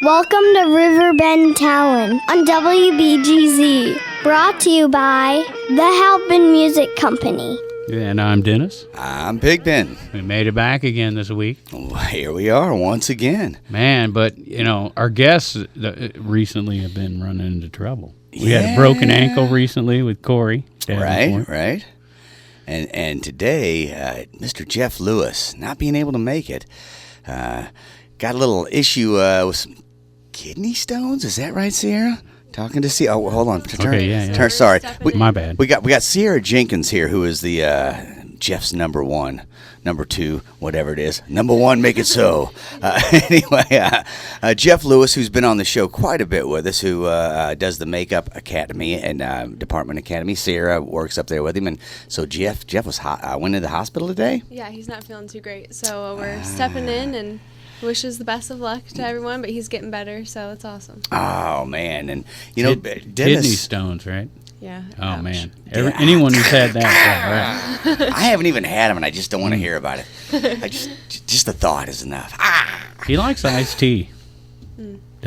Welcome to Riverbend Talon on WBGZ. Brought to you by the Halpin Music Company. And I'm Dennis. I'm Pigpen. We made it back again this week. Well, here we are once again. Man, but, our guests recently have been running into trouble. We had a broken ankle recently with Corey. Right. And today, Mr. Jeff Lewis, not being able to make it, got a little issue with some kidney stones. Is that right, Sierra? Talking to Sierra. Oh, hold on. Sorry. My bad. We got Sierra Jenkins here, who is the Jeff's number two, whatever it is. Number one, make it so. Anyway, Jeff Lewis, who's been on the show quite a bit with us, who does the Makeup Academy and Department Academy. Sierra works up there with him, and so Jeff was went into the hospital today. Yeah, he's not feeling too great, so we're stepping in and wishes the best of luck to everyone, but he's getting better, so it's awesome. Oh man, and Dennis, kidney stones, right? Yeah. Oh ouch. man, anyone who's had that, right? I haven't even had them, and I just don't want to hear about it. I just the thought is enough. He likes iced tea.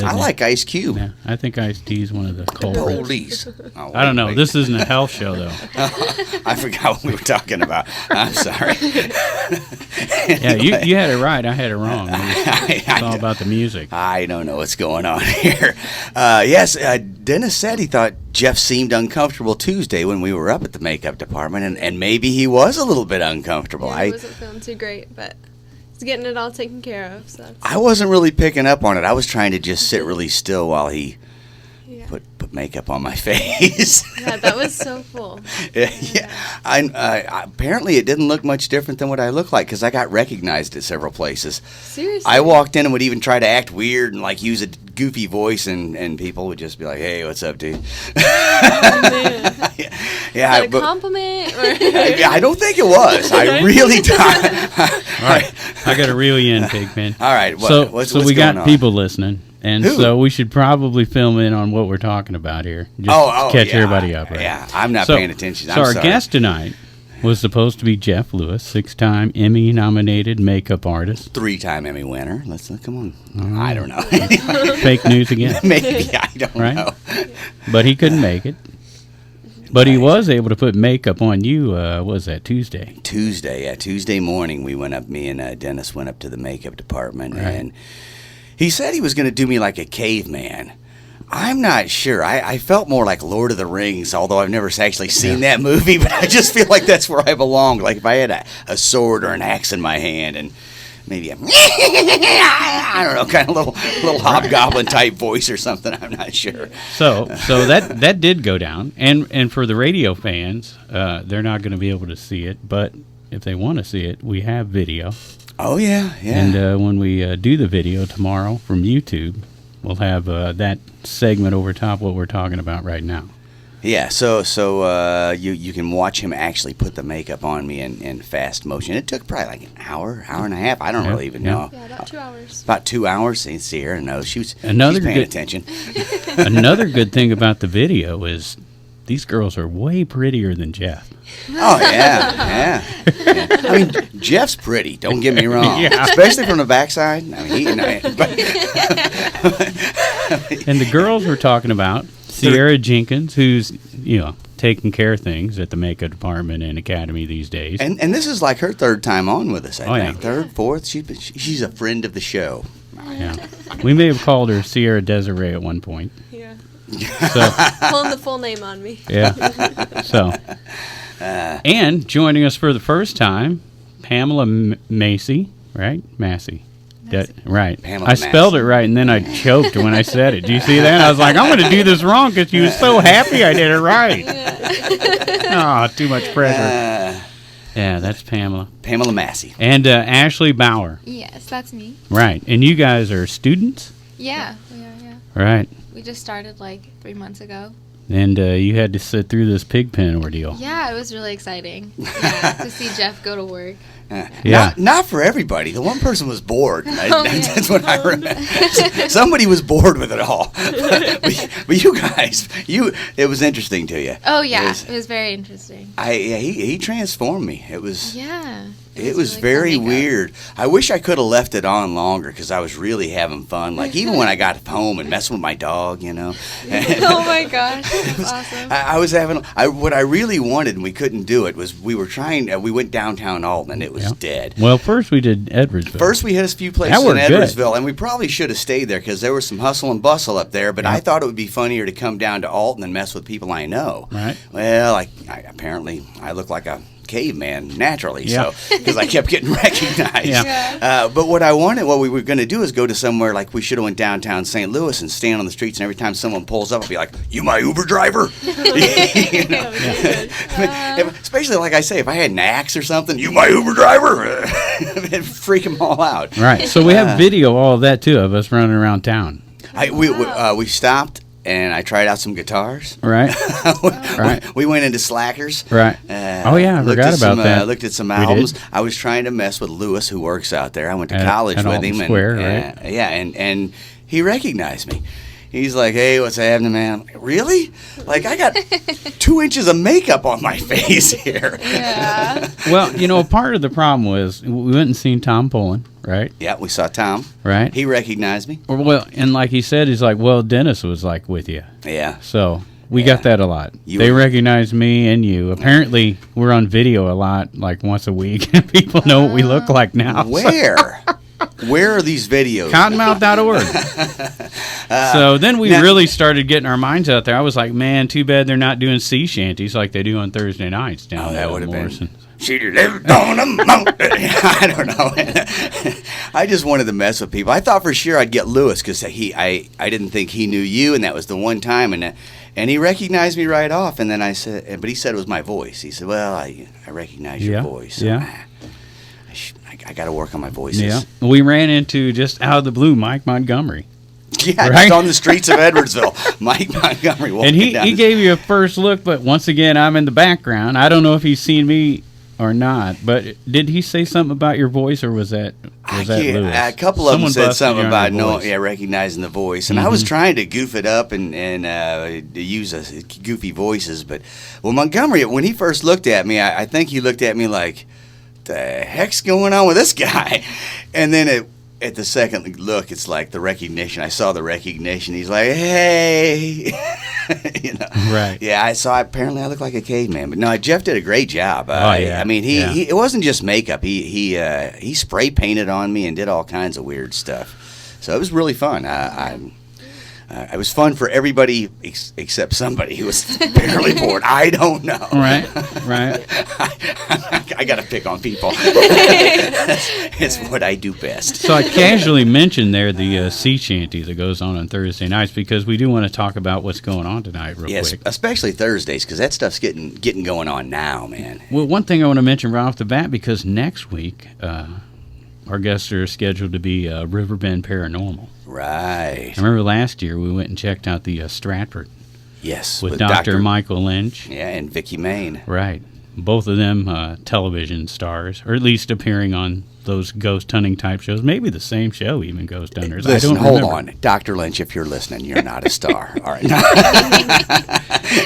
I like Ice Cube. Yeah, I think iced tea is one of the culprits. Police. Oh, I don't know. This isn't a health show, though. I forgot what we were talking about. I'm sorry. Yeah, you had it right. I had it wrong. It's all about the music. I don't know what's going on here. Yes, Dennis said he thought Jeff seemed uncomfortable Tuesday when we were up at the makeup department, and maybe he was a little bit uncomfortable. Yeah, he wasn't feeling too great, but he's getting it all taken care of. So I wasn't really picking up on it. I was trying to just sit really still while he put makeup on my face. Yeah, that was so full. Yeah. Apparently it didn't look much different than what I looked like, because I got recognized at several places. Seriously? I walked in and would even try to act weird and like use a goofy voice, and people would just be like, "Hey, what's up, dude?" Oh, man. Yeah, Is that a compliment? Or? I don't think it was. I really don't. All right, I got to reel you in, Pigpen. All right, what's we got on? people listening, and Who? so we should probably film in on what we're talking about here, just to catch everybody up. Right? Yeah, I'm not paying attention. So our guest tonight was supposed to be Jeff Lewis, 6-time Emmy-nominated makeup artist, 3-time Emmy winner. Come on. I don't know. Fake news again. Maybe I don't know. But he couldn't make it. But he was able to put makeup on you, what was that, Tuesday? Tuesday morning we went up, me and Dennis went up to the makeup department, and he said he was going to do me like a caveman. I'm not sure. I felt more like Lord of the Rings, although I've never actually seen that movie, but I just feel like that's where I belong. Like if I had a sword or an axe in my hand, and maybe I don't know, kind of little hobgoblin type voice or something. I'm not sure. So that did go down, and for the radio fans, they're not going to be able to see it, but if they want to see it, we have video. Oh yeah. And when we do the video tomorrow from YouTube, we'll have that segment over top what we're talking about right now. Yeah, so you can watch him actually put the makeup on me in fast motion. It took probably like an hour and a half. I don't really even know. Yeah, about 2 hours. About 2 hours. Sierra knows. She's paying attention. Another good thing about the video is these girls are way prettier than Jeff. Oh, yeah. I mean, Jeff's pretty, don't get me wrong. Yeah. Especially from the backside. I mean, and the girls we're talking about, Sierra Jenkins, who's, taking care of things at the makeup department and academy these days. And this is like her third time on with us, I think. Yeah. Third, fourth. She's a friend of the show. Yeah. We may have called her Sierra Desiree at one point. Yeah. So, pulling the full name on me. Yeah. So, and joining us for the first time, Pamela Massey, right? Massey. Right. Pamela I spelled it right, and then I choked when I said it. Do you see that? I was like, I'm going to do this wrong because she was so happy I did it right. Oh, too much pressure. Yeah, that's Pamela. Pamela Massey. And Ashley Bauer. Yes, that's me. Right. And you guys are students? Yeah, we are, yeah. Right. We just started like 3 months ago. And you had to sit through this pig pen ordeal. Yeah, it was really exciting to see Jeff go to work. Yeah. Not for everybody. The one person was bored. That's what I remember. Somebody was bored with it all. But you guys, it was interesting to you. Oh, yeah. It was very interesting. He transformed me. It was... Yeah. It was really very cool makeup. weird. I wish I could have left it on longer because I was really having fun. Like, even when I got home and messing with my dog, you know. Oh my gosh, that's awesome. I was having what I really wanted, and we couldn't do it. Was we went downtown Alton, and it was dead. Well, first we did Edwardsville. First, we hit a few places That in worked good. Edwardsville, and we probably should have stayed there because there was some hustle and bustle up there. But I thought it would be funnier to come down to Alton and mess with people I know. Right. Well, apparently I look like a caveman naturally, Yeah. so because I kept getting recognized. Yeah. But what we were going to do is go to somewhere like we should have went downtown St. Louis and stand on the streets, and every time someone pulls up, I'll be like, "You my Uber driver?" You know? Especially like I say, if I had an axe or something, "You my Uber driver?" It'd freak them all out. Right. So we have video, all of that too, of us running around town. We stopped. And I tried out some guitars. Right. Right. We went into Slackers. Right. Oh, yeah, I forgot about that. Looked at some We albums. did. I was trying to mess with Lewis, who works out there. I went to At college with Alton him. Square, and, right? yeah, and he recognized me. He's like, "Hey, what's happening, man?" I'm like, "Really? Like, I got 2 inches of makeup on my face here." Yeah. Well, part of the problem was we went and seen Tom Pullen, right? Yeah, we saw Tom. Right. He recognized me. Well, and like he said, he's like, well, Dennis was like with you. Yeah. So we got that a lot. You They were- recognized me and you. Apparently, we're on video a lot, like once a week. People know what we look like now. Where? Where are these videos? Cottonmouth.org. So then we now- really started getting our minds out there. I was like, man, too bad they're not doing sea shanties like they do on Thursday nights down that at would have Morrison. been. She lived on a mountain. I don't know. I just wanted to mess with people. I thought for sure I'd get Lewis because I didn't think he knew you, and that was the one time, and he recognized me right off. And then I said, but he said it was my voice. He said, "Well, I recognize your voice. So Yeah. I got to work on my voices." Yeah. We ran into, just out of the blue, Mike Montgomery. Yeah, Right? just on the streets of Edwardsville, Mike Montgomery walking And he down the- gave you a first look, but once again, I'm in the background. I don't know if he's seen me or not, but did he say something about your voice, or was that Lewis? A couple of Someone them said busted something you on about your voice. recognizing the voice, and I was trying to goof it up and use goofy voices. But Montgomery, when he first looked at me, I think he looked at me like, "The heck's going on with this guy?" And then at the second look, it's like the recognition. I saw the recognition. He's like, "Hey." You know. Right. Yeah, I saw. Apparently, I look like a caveman, but no, Jeff did a great job. Yeah. I mean, he it wasn't just makeup. He spray painted on me and did all kinds of weird stuff. So it was really fun. It was fun for everybody except somebody who was barely bored. I don't know. Right. I got to pick on people. It's what I do best. So I casually mentioned there the sea shanty that goes on Thursday nights because we do want to talk about what's going on tonight real Yes, quick. especially Thursdays because that stuff's getting going on now, man. Well, one thing I want to mention right off the bat, because next week our guests are scheduled to be Riverbend Paranormal. Right. I remember last year we went and checked out the Stratford Yes. with Dr. Michael Lynch. Yeah, and Vicky Main. Right. Both of them television stars, or at least appearing on those ghost hunting type shows. Maybe the same show, even Ghost Hunters. Listen, I don't hold remember. on. Dr. Lynch, if you're listening, you're not a star. All right.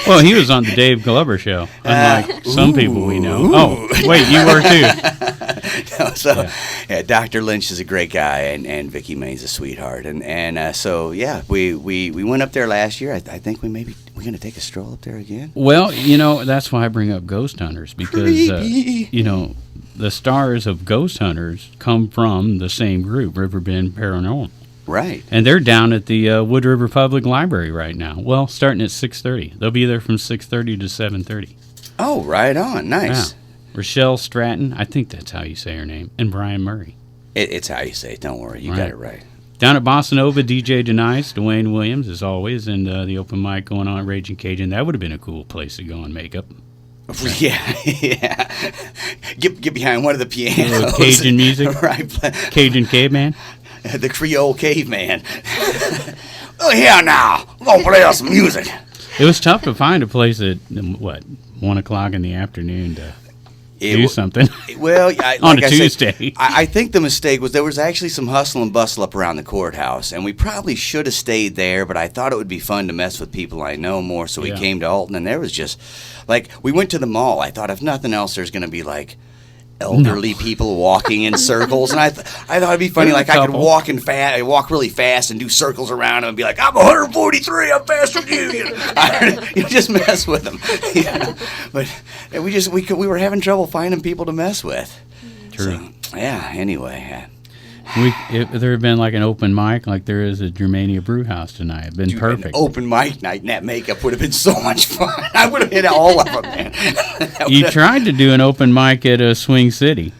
Well, he was on the Dave Glover show, unlike some people we know. Oh, wait, you were too. Yeah, Dr. Lynch is a great guy, and Vicky Main's a sweetheart. And so, yeah, we went up there last year. I think we're going to take a stroll up there again. Well, that's why I bring up Ghost Hunters, because, the stars of Ghost Hunters come from the same group, Riverbend Paranormal. Right. And they're down at the Wood River Public Library right now. Well, starting at 6:30. They'll be there from 6:30 to 7:30. Oh, right on. Nice. Yeah. Rochelle Stratton, I think that's how you say her name, and Brian Murray. It's how you say it. Don't worry. You got it right. Down at Bossanova, DJ Denice, Dwayne Williams, as always, and the open mic going on at Raging Cajun. That would have been a cool place to go and make up. Yeah. Get behind one of the pianos. Cajun music. Right. Cajun caveman. The Creole caveman. Oh, yeah, now. We're going to play us some music. It was tough to find a place at, 1 o'clock in the afternoon to do something. Well, on like a I said, Tuesday. I think the mistake was there was actually some hustle and bustle up around the courthouse, and we probably should have stayed there, but I thought it would be fun to mess with people I know more, so we came to Alton, and there was just, like, we went to the mall. I thought, if nothing else, there's going to be, like, elderly people walking in circles, and I thought it'd be funny. There's Like a I could couple. walk really fast and do circles around them and be like, "I'm 143. I'm faster than you." You just mess with them. Yeah. But we were having trouble finding people to mess with. True. So, yeah. Anyway. If there had been like an open mic like there is at Germania Brewhouse tonight, it'd been perfect. An open mic night and that makeup would have been so much fun. I would have hit all of them, man. You tried to do an open mic at Swing City.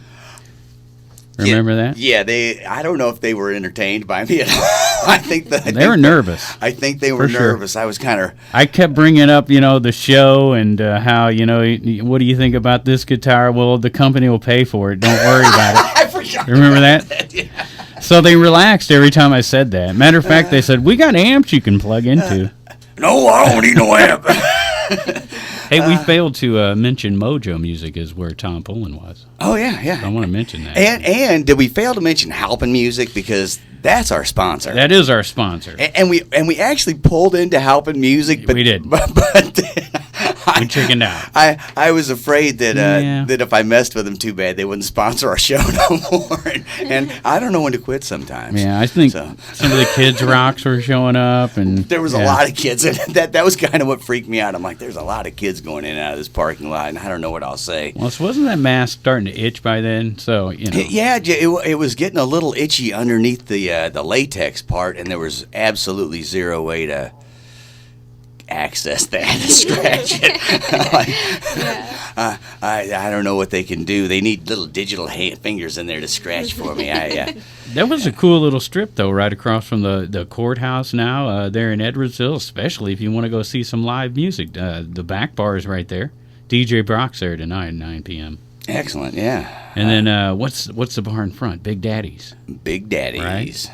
Remember that? Yeah, I don't know if they were entertained by me at all. I think they were nervous. I think they were nervous. Sure. I was kind of. I kept bringing up, the show and how, what do you think about this guitar? Well, the company will pay for it. Don't worry about it. I forgot. Remember that? Yeah. So they relaxed every time I said that. Matter of fact, they said, we got amps you can plug into. No, I don't need no amp. Hey, we failed to mention Mojo Music is where Tom Pullen was. Oh, yeah. I want to mention that. And did we fail to mention Halpin Music? Because that's our sponsor. That is our sponsor. And we actually pulled into Halpin Music. But, we did. But we chickened out. I was afraid that that if I messed with them too bad, they wouldn't sponsor our show no more. And I don't know when to quit sometimes. Yeah, I think some of the kids' rocks were showing up. And there was a lot of kids. And that was kind of what freaked me out. I'm like, there's a lot of kids going in and out of this parking lot, and I don't know what I'll say. Well, so wasn't that mask starting to itch by then? So, Yeah, it was getting a little itchy underneath the latex part, and there was absolutely zero way to access that and scratch it. I don't know what they can do. They need little digital fingers in there to scratch for me. That was a cool little strip, though, right across from the courthouse now there in Edwardsville, especially if you want to go see some live music. The back bar is right there. DJ Brock's there tonight at 9 p.m. Excellent, yeah. And then what's the bar in front? Big Daddy's. Big Daddy's. Right?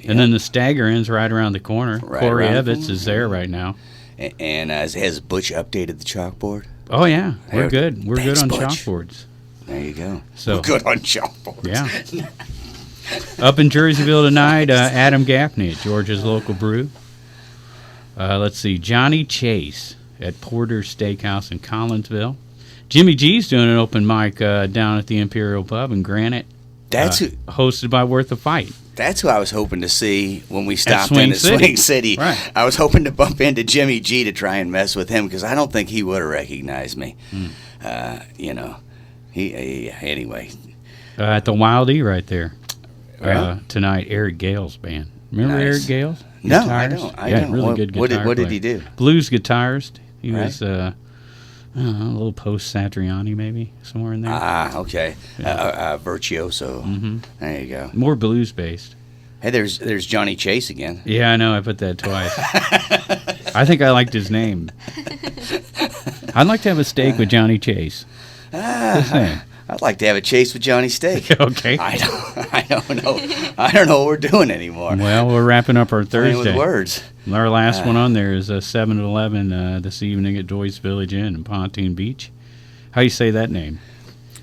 Yep. And then the Stagger Inn's right around the corner. Right Corey Evans is there right now. And has Butch updated the chalkboard? Oh, yeah. We're good. We're good on Butch. chalkboards. There you go. So, we're good on chalkboards. Yeah. Up in Jerseyville tonight, Adam Gaffney at George's Local Brew. Let's see, Johnny Chase at Porter's Steakhouse in Collinsville. Jimmy G's doing an open mic down at the Imperial Pub in Granite. That's hosted by Worth a Fight. That's who I was hoping to see when we stopped Swing in at Swing City. Right. I was hoping to bump into Jimmy G to try and mess with him because I don't think he would have recognized me. Anyway. At the Wild E right there. Really? Tonight, Eric Gale's band. Remember Eric Gale's? No, Guitarist? I don't. Really good guitar What did player. he do? Blues guitarist. He Right. was a little post-Satriani maybe, somewhere in there. Ah, okay. Virtuoso. Mm-hmm. There you go. More blues-based. Hey, there's Johnny Chase again. Yeah, I know. I put that twice. I think I liked his name. I'd like to have a steak with Johnny Chase. Just saying. I'd like to have a chase with Johnny Steak. Okay. I don't know. I don't know what we're doing anymore. Well, we're wrapping up our Playing Thursday. with words. Our last one on there is 7-Eleven this evening at Joyce Village Inn in Pontoon Beach. How you say that name?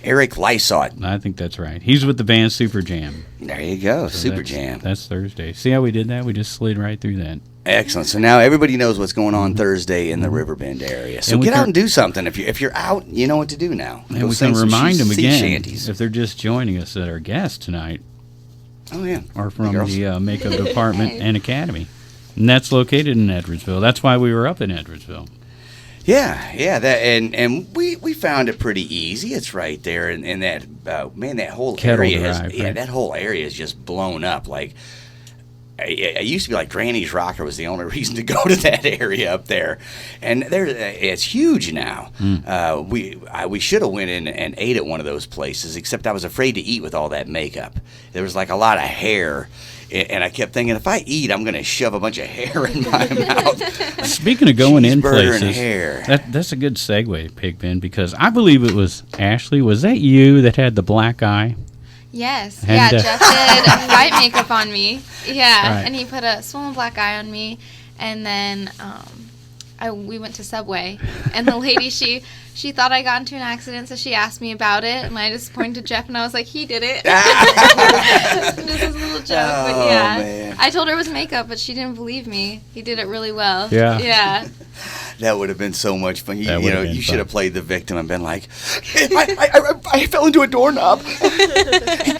Eric Lysot. I think that's right. He's with the band Super Jam. There you go, So Super Jam. That's Thursday. See how we did that? We just slid right through that. Excellent. So now everybody knows what's going on Thursday in the Riverbend area. So And we get out can- and do something. If you're out, you know what to do now. And Go we sing can some remind them sea again, shanties. if they're just joining us, that our guests tonight Oh yeah. are from girls. the Makeup Department and Academy. And that's located in Edwardsville. That's why we were up in Edwardsville. Yeah. That and we found it pretty easy. It's right there, and that that whole Kettle area Drive, is right? that whole area is just blown up. Like it used to be like Granny's Rocker was the only reason to go to that area up there, and it's huge now. We should have went in and ate at one of those places, except I was afraid to eat with all that makeup. There was like a lot of hair. And I kept thinking, if I eat, I'm going to shove a bunch of hair in my mouth. Speaking of going in Cheeseburger and places, hair. that's a good segue, Pigpen, because I believe it was Ashley. Was that you that had the black eye? Yes. And, Yeah, Jeff did white makeup on me. Yeah. Right. And he put a swollen black eye on me. And then we went to Subway. And the lady, she thought I got into an accident, so she asked me about it. And I just pointed to Jeff, and I was like, he did it. Just a little joke. But yeah. Man. I told her it was makeup, but she didn't believe me. He did it really well. Yeah. Yeah. That would have been so much fun. That would have been You should fun. have played the victim and been like, I fell into a doorknob.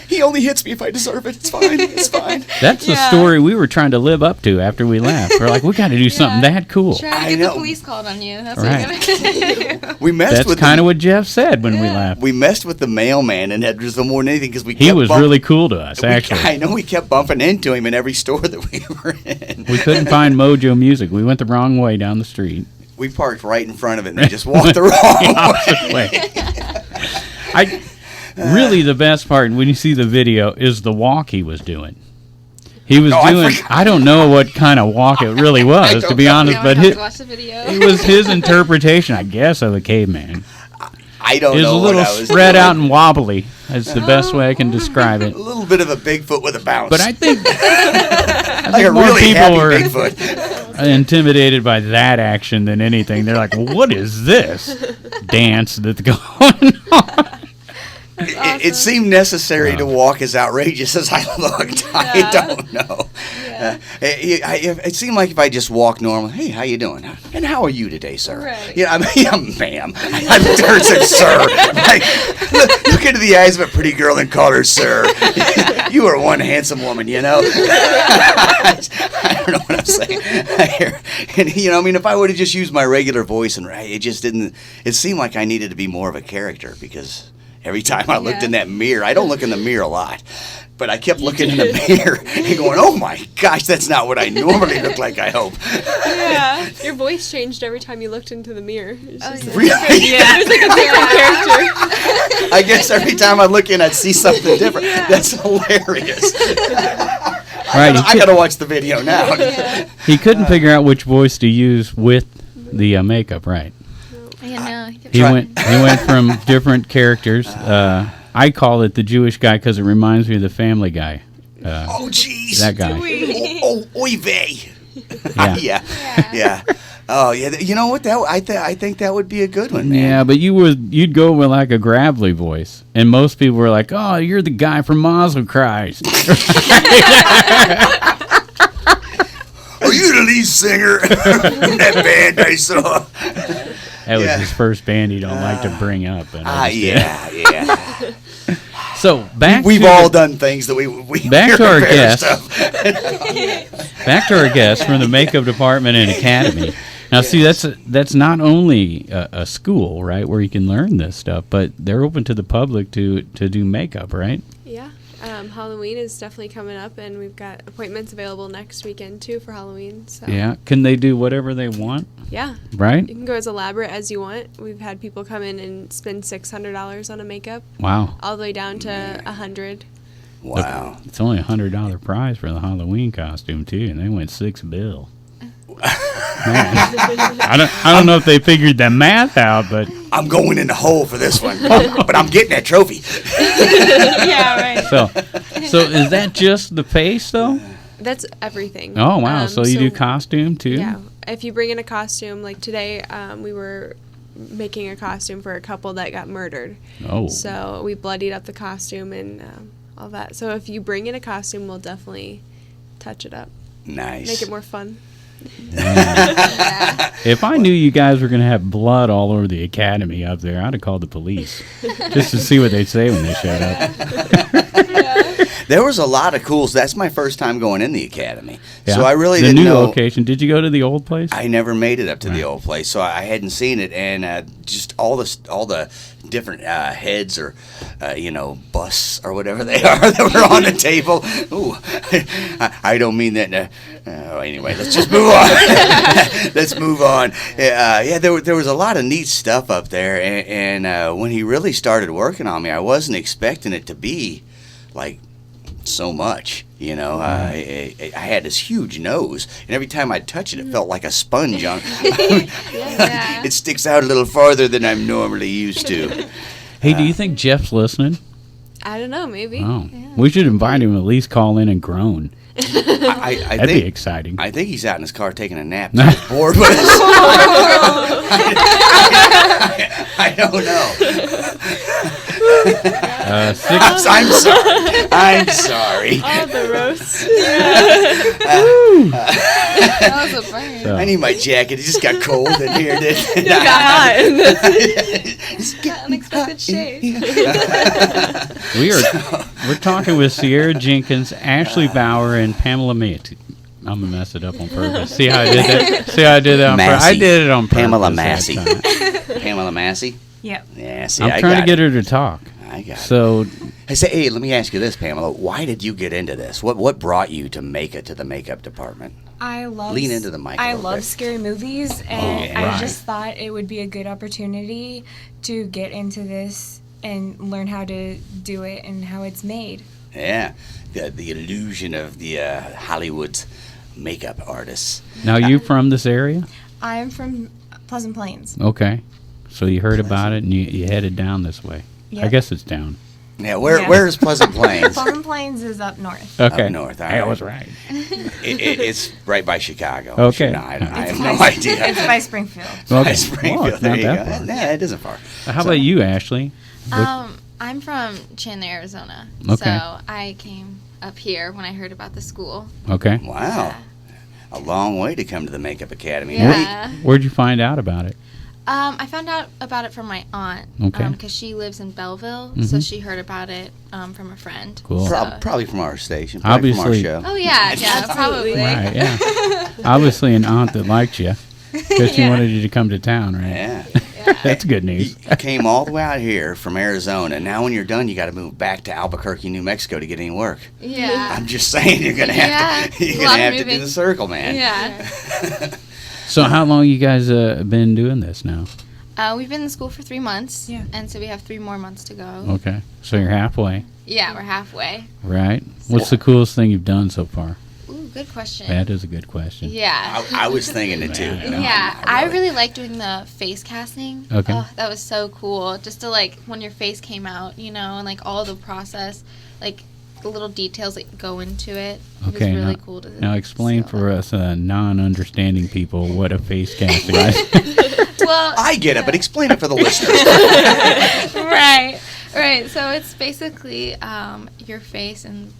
He only hits me if I deserve it. It's fine. It's fine. That's the story we were trying to live up to after we left. We're like, we got to do something that cool. Try to I get know. the police called on you. That's Right. what you're going to do. We messed That's with kind of what Jeff said when we left. We messed with the mailman in Edwardsville more than anything because He was really cool to us, actually. I know we kept bumping into him in every store that we were in. We couldn't find Mojo Music. We went the wrong way down the street. We parked right in front of it and they just walked the wrong Opposite way. Really, the best part when you see the video is the walk he was doing. He was doing. I don't know what kind of walk it really was, to be honest, Now but we have to watch the video. it was his interpretation, I guess, of a caveman. I don't It was know a little what I was spread doing. out and wobbly. That's the best way I can describe it. A little bit of a Bigfoot with a bounce. But I think like a more really people happy were- Bigfoot. intimidated by that action than anything. They're like, well, what is this dance that's going on? It seemed necessary to walk as outrageous as I looked. I don't know. It seemed like if I just walked normal, hey, how you doing? And how are you today, sir? Right. Yeah, ma'am. I'm turned said, sir. Like, look into the eyes of a pretty girl and call her sir. You are one handsome woman, you know. I don't know what I'm saying. And if I would have just used my regular voice, and it just didn't. It seemed like I needed to be more of a character because every time I looked in that mirror, I don't look in the mirror a lot, but I kept looking in the mirror and going, oh my gosh, that's not what I normally look like, I hope. Yeah, your voice changed every time you looked into the mirror. It's just Really? yeah, it's like a different character. I guess every time I look in, I'd see something different. That's hilarious. Right, I gotta watch the video now. he couldn't figure out which voice to use with the makeup, right? He went from different characters. I call it the Jewish guy because it reminds me of the Family Guy. Oh, jeez. That guy. Oy vey. Yeah. Yeah. Oh, yeah. You know what? I think that would be a good one, man. Yeah, but you'd go with like a gravelly voice, and most people were like, "Oh, you're the guy from Mazel Christ." Are you the lead singer from that band I saw? That was his first band he don't like to bring up. And Yeah. So We've to all the- done things that we Back to our embarrassed guest. of. Back to our guest from the makeup department and academy. Now, see, that's not only a school, right, where you can learn this stuff, but they're open to the public to do makeup, right? Yeah. Halloween is definitely coming up, and we've got appointments available next weekend, too, for Halloween. So Yeah. Can they do whatever they want, Yeah. right? You can go as elaborate as you want. We've had people come in and spend $600 on a makeup, Wow. all the way down to $100. Wow. It's only $100 prize for the Halloween costume, too, and they went $6 I don't know if they figured the math out, but I'm going in the hole for this one, but I'm getting that trophy. Yeah, right. so is that just the face, though? That's everything. Oh, wow. So you do costume, too? Yeah. If you bring in a costume, like today, we were making a costume for a couple that got murdered. Oh. So we bloodied up the costume and all that. So if you bring in a costume, we'll definitely touch it up. Nice. Make it more fun. If I knew you guys were going to have blood all over the academy up there, I'd have called the police just to see what they'd say when they showed up. There was a lot of cools. That's my first time going in the academy. Yeah. So I really the didn't new know. location. Did you go to the old place? I never made it up to the old place, so I hadn't seen it, and just all the different heads or busts or whatever they are that were on the table. Ooh, I don't mean that. Anyway, let's just move on. Let's move on. There was a lot of neat stuff up there, and when he really started working on me, I wasn't expecting it to be like so much. I had this huge nose, and every time I'd touch it, it felt like a sponge on. It sticks out a little farther than I'm normally used to. Hey, do you think Jeff's listening? I don't know, maybe. Oh, we should invite him to at least call in and groan. I That'd think, be exciting. I think he's out in his car taking a nap. He's bored with us. I don't know. I'm sorry. I'm sorry. Oh, the roast. That was a burn. So- I need my jacket. It just got cold in here. It got hot. Unexpected shade. We're talking with Sierra Jenkins, Ashley Bauer, and Pamela Macias. I'm gonna mess it up on purpose. See how I did that? See how I did that on purpose? I did it on purpose. Pamela that Massey. time. Pamela Massey? Yep. Yeah, see, I'm trying to get her to talk. I got it. So, Hey, let me ask you this, Pamela. Why did you get into this? What brought you to make it to the makeup department? I love Lean into the mic a I little love bit. scary movies, and yeah. I Right. just thought it would be a good opportunity to get into this and learn how to do it and how it's made. Yeah, the illusion of the Hollywood's makeup artists. now you from this area? I'm from Pleasant Plains. Okay. So you heard about it and you headed down this way. I Yep. guess it's down. Yeah, Yeah. where's Pleasant Plains? Pleasant Plains is up north. Okay. Up north, all I right. was right. It's right by Chicago. Okay. No, I have It's no by- idea. It's by Springfield. Okay. By Springfield. Well, it's There not you go. that far. Nah, it isn't far. How about you, Ashley? I'm from Chez, Arizona. Okay. So I came up here when I heard about the school. Okay. Wow. A long way to come to the Makeup Academy. Yeah. Where'd you find out about it? I found out about it from my aunt. Okay. Because she lives in Belleville, so she heard about it from a friend. Cool. So- Probably from our station. Probably Obviously. from our show. Oh yeah, probably. Right, yeah. Obviously an aunt that liked you because she wanted you to come to town, right? Yeah. That's good news. You came all the way out here from Arizona. Now when you're done, you got to move back to Albuquerque, New Mexico to get any work. Yeah. I'm just saying you're gonna have to. Yeah. You're A lot gonna of have to do moving. the circle, man. Yeah. So how long you guys been doing this now? We've been in school for 3 months. Yeah. And so we have 3 more months to go. Okay. So you're halfway, Yeah, we're halfway. right? What's the coolest thing you've done so far? Ooh, good question. That is a good question. Yeah. I was thinking it too. you know. Yeah, I really like doing the face casting. Okay. Oh, that was so cool. Just to like when your face came out, and like all the process, like the little details that go into it. It was Okay, really now- cool to Now explain see all for us non-understanding people what a face casting is. that. Well, I get it, but explain it for the listeners. right. So it's basically your face and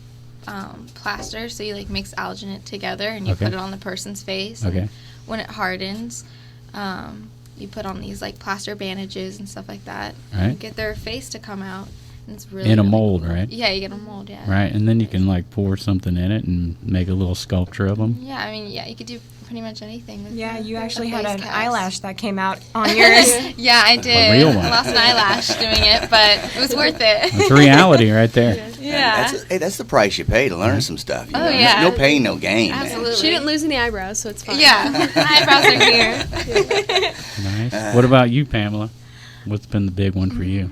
plaster. So you like mix alginate together and you Okay. put it on the person's face. Okay. When it hardens, you put on these like plaster bandages and stuff like that. Right. And get their face to come out. And it's really In a really mold, cool. right? Yeah, you get a mold. Yeah. Right, and then you can like pour something in it and make a little sculpture of them. Yeah, I mean, you could do pretty much anything. With Yeah, you the actually face had an cast. eyelash that came out on yours. Yeah, I did. real one. I lost an eyelash doing it, but it was worth it. It's reality right there. Yeah. That's the price you pay to learn some stuff. You Oh, know? yeah. No pain, no gain. man. Absolutely. She didn't lose any eyebrows, so it's fine. Yeah, eyebrows are here. Nice. What about you, Pamela? What's been the big one for you?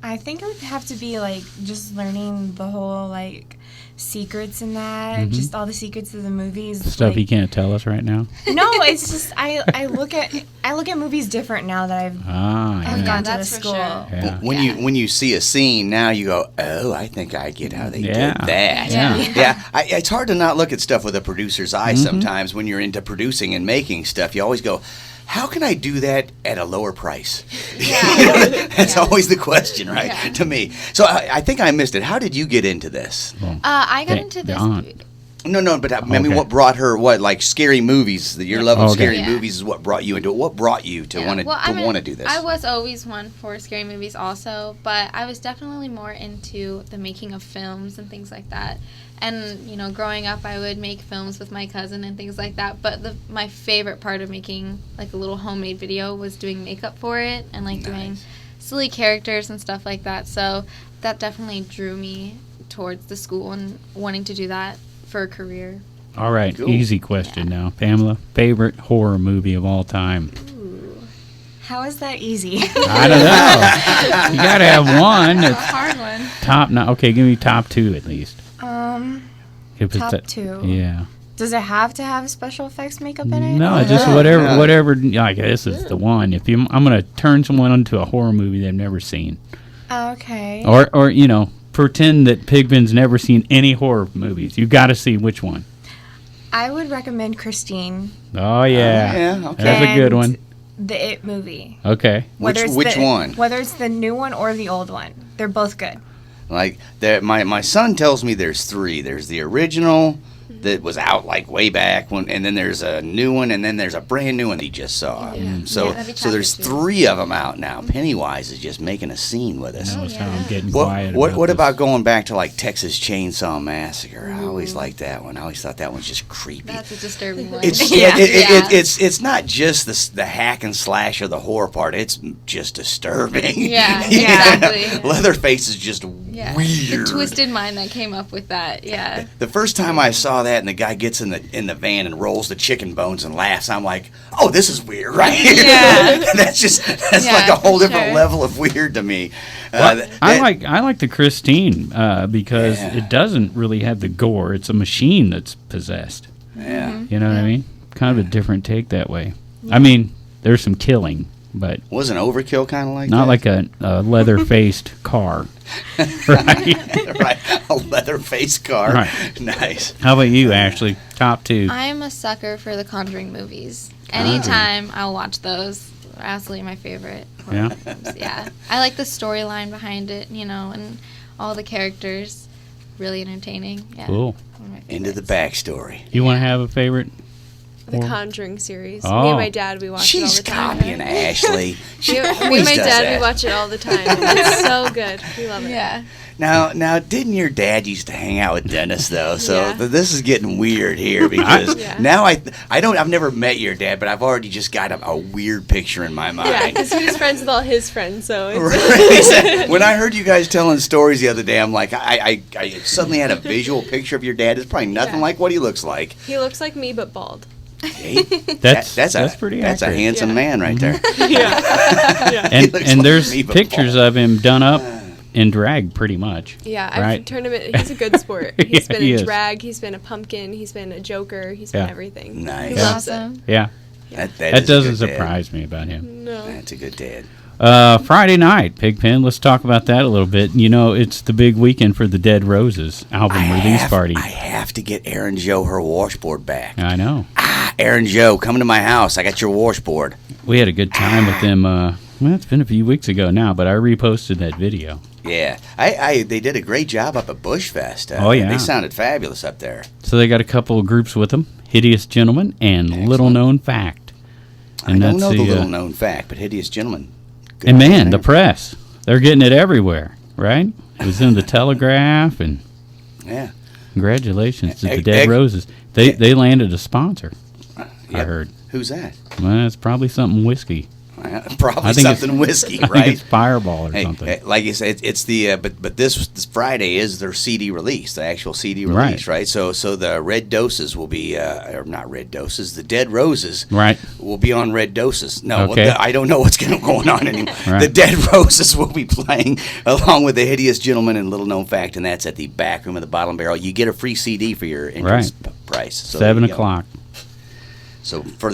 I think it would have to be like just learning the whole like secrets in that, just all the secrets of the movies. Stuff like, you can't tell us right now? No, it's just I look at movies different now that I've Ah, I've yeah. gone to the that's for school. sure. Yeah. When you see a scene now, you go, oh, I think I get how they Yeah. did that. Yeah. It's hard to not look at stuff with a producer's eye sometimes when you're into producing and making stuff. You always go, how can I do that at a lower price? That's always the question, right? Yeah. To me. So I think I missed it. How did you get into this? I got The- into the this. aunt. No, but I mean, Okay. what brought her? What, like scary movies? Your love of Okay. scary Yeah. movies is what brought you into it. What brought you to Yeah. want to Well, I mean, want to do this? I was always one for scary movies also, but I was definitely more into the making of films and things like that. And, growing up, I would make films with my cousin and things like that. But my favorite part of making, like, a little homemade video was doing makeup for it and, like, doing silly characters and stuff like that. So that definitely drew me towards the school and wanting to do that for a career. All right, Cool. easy question now. Pamela, favorite horror movie of all time? How is that easy? I don't know. You got to have one A that's hard one. top. Okay, give me top two at least. If it's Top a- two. Yeah. Does it have to have special effects makeup in it? No, just whatever. Like this is the one. I'm gonna turn someone into a horror movie they've never seen, Okay. or pretend that Pigman's never seen any horror movies. You got to see which one. I would recommend Christine. Oh yeah, Yeah, okay. that's a good and one. The It movie. Okay. Which one? Whether it's the new one or the old one, they're both good. Like my son tells me there's 3. There's the original, that was out like way back when, and then there's a new one, and then there's a brand new one that you just saw. So there's 3 of them out now. Pennywise is just making a scene with us. I'm getting What quiet. what about going back to like Texas Chainsaw Massacre? I always liked that one. I always thought that one's just creepy. That's a disturbing one. It's not just the hack and slash or the horror part. It's just disturbing. Yeah, exactly. Leatherface is just weird. The twisted mind that came up with that. Yeah. The first time I saw that and the guy gets in the van and rolls the chicken bones and laughs, I'm like, oh, this is weird, right? Yeah. that's like a whole different level of weird to me. I like the Christine because it doesn't really have the gore. It's a machine that's possessed. Yeah. You know what I mean? Kind of a different take that way. I mean, there's some killing, but wasn't overkill kind of like not that? like a leather-faced car, right? Right, a leather-faced car. Right. Nice. How about you, Ashley? Top 2. I'm a sucker for the Conjuring movies. Anytime I'll watch those. They're absolutely my favorite horror films. Yeah. I like the storyline behind it, and all the characters. Really entertaining. Yeah. Cool. Into the backstory. You want to have a favorite? The Conjuring series. Oh. Me and my dad, we watch it all the time. She's copying Ashley. She Me always and my does dad, that. we watch it all the time. It's so good. We love it. Yeah. Now, didn't your dad used to hang out with Dennis though? So Yeah. this is getting weird here because Yeah. now I've never met your dad, but I've already just got a weird picture in my mind. Yeah, because he's friends with all his friends, so it's Right. When I heard you guys telling stories the other day, I'm like, I suddenly had a visual picture of your dad. It's probably nothing like what he looks like. he looks like me but bald. Hey, That's pretty That's a accurate. handsome man right there. Yeah. And looks and like there's me, but pictures bald. of him done up in drag, pretty much. Yeah, I've Right. turned him in. He's a good sport. He's been he a is. drag, he's been a pumpkin, he's been a joker, he's been Yeah. everything. Nice. He Yeah. loves it. Awesome. Yeah, That that is a doesn't good dad. surprise me about him. No. That's a good dad. Friday night, Pigpen. Let's talk about that a little bit. It's the big weekend for the Dead Roses album release party. I have to get Aaron Joe her washboard back. I know. Aaron Joe, come to my house. I got your washboard. We had a good time with them. Well, it's been a few weeks ago now, but I reposted that video. Yeah, they did a great job up at Bushfest. Oh, yeah. They sounded fabulous up there. So they got a couple of groups with them: Hideous Gentleman and Little Known Fact. And I don't know the the little known fact, but Hideous Gentleman. good And on man, there. the press, they're getting it everywhere, right? It was in the Telegraph, and Yeah. congratulations to the Egg- Dead egg- Roses. They landed a sponsor, I Yep. heard. Who's that? Well, it's probably something whiskey. Probably I think something whiskey, I think right? it's Fireball or Hey, something. like you said, it's the but this Friday is their CD release, the actual CD release, right? So the Red Doses will be or not Red Doses, the Dead Roses, Right. will be on Red Doses. No, Okay. I don't know what's going on anymore. Right. The Dead Roses will be playing along with the Hideous Gentleman and Little Known Fact, and that's at the back room of the Bottle and Barrel. You get a free CD for your entrance price. So 7 there you go. o'clock. So for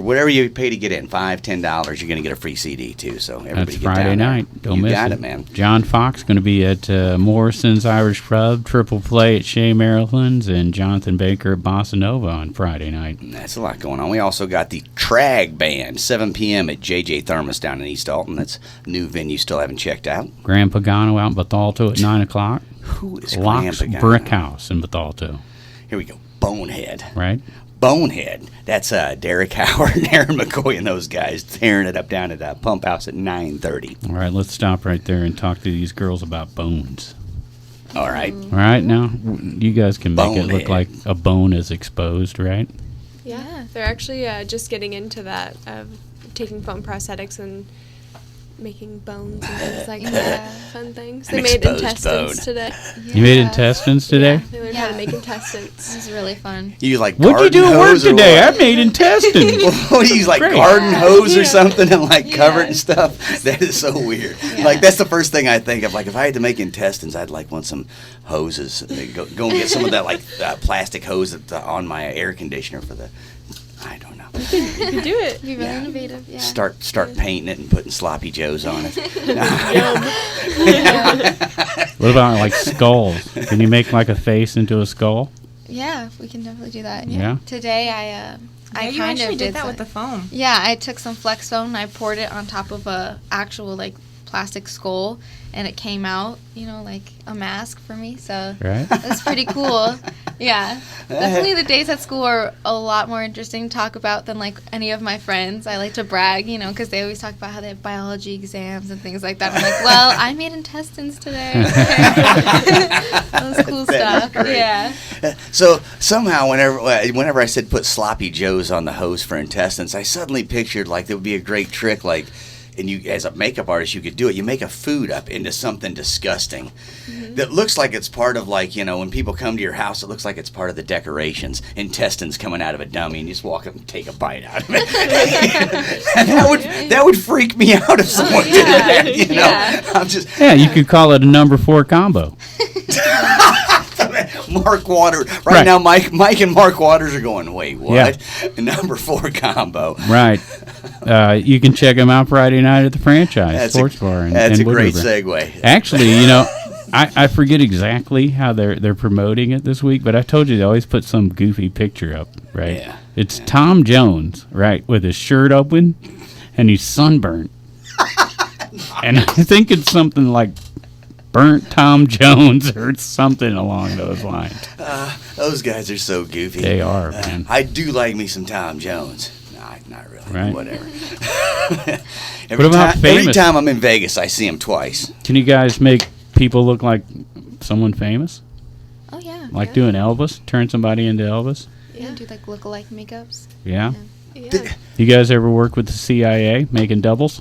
whatever you pay to get in, $5, $10, you're going to get a free CD too. So everybody That's get Friday down there. night. Don't you miss got it. it, man. John Fox going to be at Morrison's Irish Pub, Triple Play at Chez, Maryland's, and Johnathan Baker at Bossanova on Friday night. That's a lot going on. We also got the Tragg Band, 7 p.m. at JJ Thermos down in East Alton. That's a new venue still haven't checked out. Grand Pagano out in Bethalto at 9 o'clock. Who is Laux Grandpa? Brickhouse in Bethalto, Here we go. Bonehead. right? Bonehead. That's Derek Howard and Aaron McCoy and those guys tearing it up down at Pump House at 9:30. All right, let's stop right there and talk to these girls about bones. All right. All right, now you guys can make it look Bonehead. like a bone is exposed, right? Yeah, they're actually just getting into that of taking foam prosthetics and making bones and things like that. Fun things. They An made exposed intestines bone. today. You made intestines today? Yeah, they learned how to Yeah. make This intestines. is really fun. You like What'd you garden do at work hose or today? I what? made intestines. What do you use, like Great. garden hose or Yeah. something and like cover it Yeah. and stuff? That is so weird. Yeah. Like that's the first thing I think of. Like if I had to make intestines, I'd like want some hoses. Go and get some of that like plastic hose on my air conditioner for the. I don't know. You can do it. Be really innovative. Yeah. Start painting it and putting sloppy joes on it. What about like skulls? Can you make like a face into a skull? Yeah, we can definitely do that. Yeah. Today I Yeah, you kind actually of did that some- with the foam. Yeah, I took some Flex foam and I poured it on top of a actual like plastic skull, and it came out, like a mask for me. So Right. that's pretty cool. Yeah, definitely the days at school are a lot more interesting to talk about than like any of my friends. I like to brag, because they always talk about how they have biology exams and things like that. I'm like, well, I made intestines today. That was cool stuff. Great. Yeah. So somehow, whenever I said put sloppy joes on the hose for intestines, I suddenly pictured like there would be a great trick, like, and you as a makeup artist, you could do it. You make a food up into something disgusting that looks like it's part of, like, when people come to your house, it looks like it's part of the decorations. Intestines coming out of a dummy, and you just walk up and take a bite out of it. And that would freak me out if someone did that. I'm just Yeah, you could call it a number 4 combo. Mark Waters. Right, Right. now, Mike and Mark Waters are going, wait, what? Yeah. A number 4 combo. Right. You can check them out Friday night at the Franchise Sports Bar. That's in a great Wood River. segue. Actually, I forget exactly how they're promoting it this week, but I told you they always put some goofy picture up, right? Yeah. It's Tom Jones, right, with his shirt open, and he's sunburnt. And I think it's something like Burnt Tom Jones or something along those lines. Those guys are so goofy. They are, man. I do like me some Tom Jones. Nah, not really. Right. Whatever. What about every famous? time I'm in Vegas, I see him twice. Can you guys make people look like someone famous? Oh yeah. Like doing Elvis? Turn somebody into Elvis? Yeah. Do like look-alike makeups. Yeah. Yeah. You guys ever work with the CIA making doubles?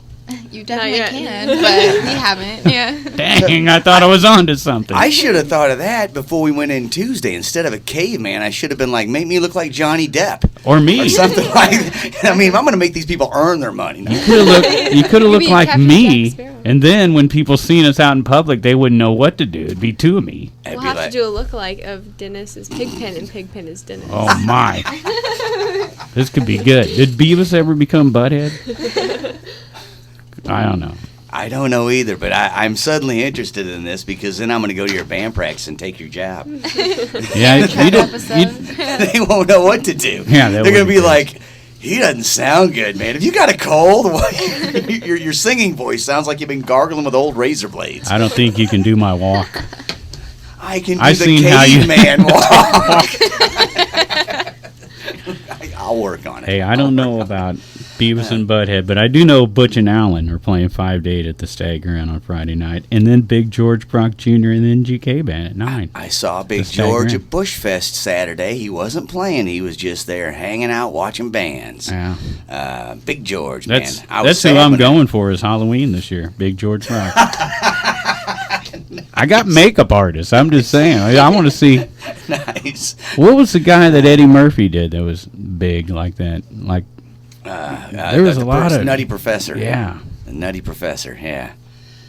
You definitely yet. can, but we haven't. Yeah. Dang, I thought I was onto something. I should have thought of that before we went in Tuesday. Instead of a caveman, I should have been like, make me look like Johnny Depp. Or me. Or something like that. I mean, I'm going to make these people earn their money. You could have looked mean like Captain me, Jack Sparrow. and then when people seen us out in public, they wouldn't know what to do. It'd be two of me. I'd We'll be have like, to do a lookalike of Dennis's Pigpen, and Pigpen is Dennis. Oh my! This could be good. Did Beavis ever become Butthead? I don't know. I don't know either, but I'm suddenly interested in this because then I'm going to go to your band practice and take your job. Yeah, you That don't. episode. They won't know what to do. Yeah, that they're would going to be be good. like, he doesn't sound good, man. If you got a cold, your singing voice sounds like you've been gargling with old razor blades. I don't think you can do my walk. I can do I've the seen how you- caveman walk. I'll work on it. Hey, I don't know about Beavis and Butthead, but I do know Butch and Allen are playing 5 to 8 at the Stagger on Friday night, and then Big George Brock Jr. and then GK Band at 9. I saw Big The Stagger George Inn. at Bushfest Saturday. He wasn't playing. He was just there hanging out watching bands. Yeah, Big George, that's man. I was who sad I'm when going for is Halloween this year. Big George Brock. I got makeup artists. I'm just saying. I want to see. Nice. What was the guy that Eddie Murphy did that was big like that? Like, there was a lot of Nutty Professor. Yeah. The Nutty Professor, yeah.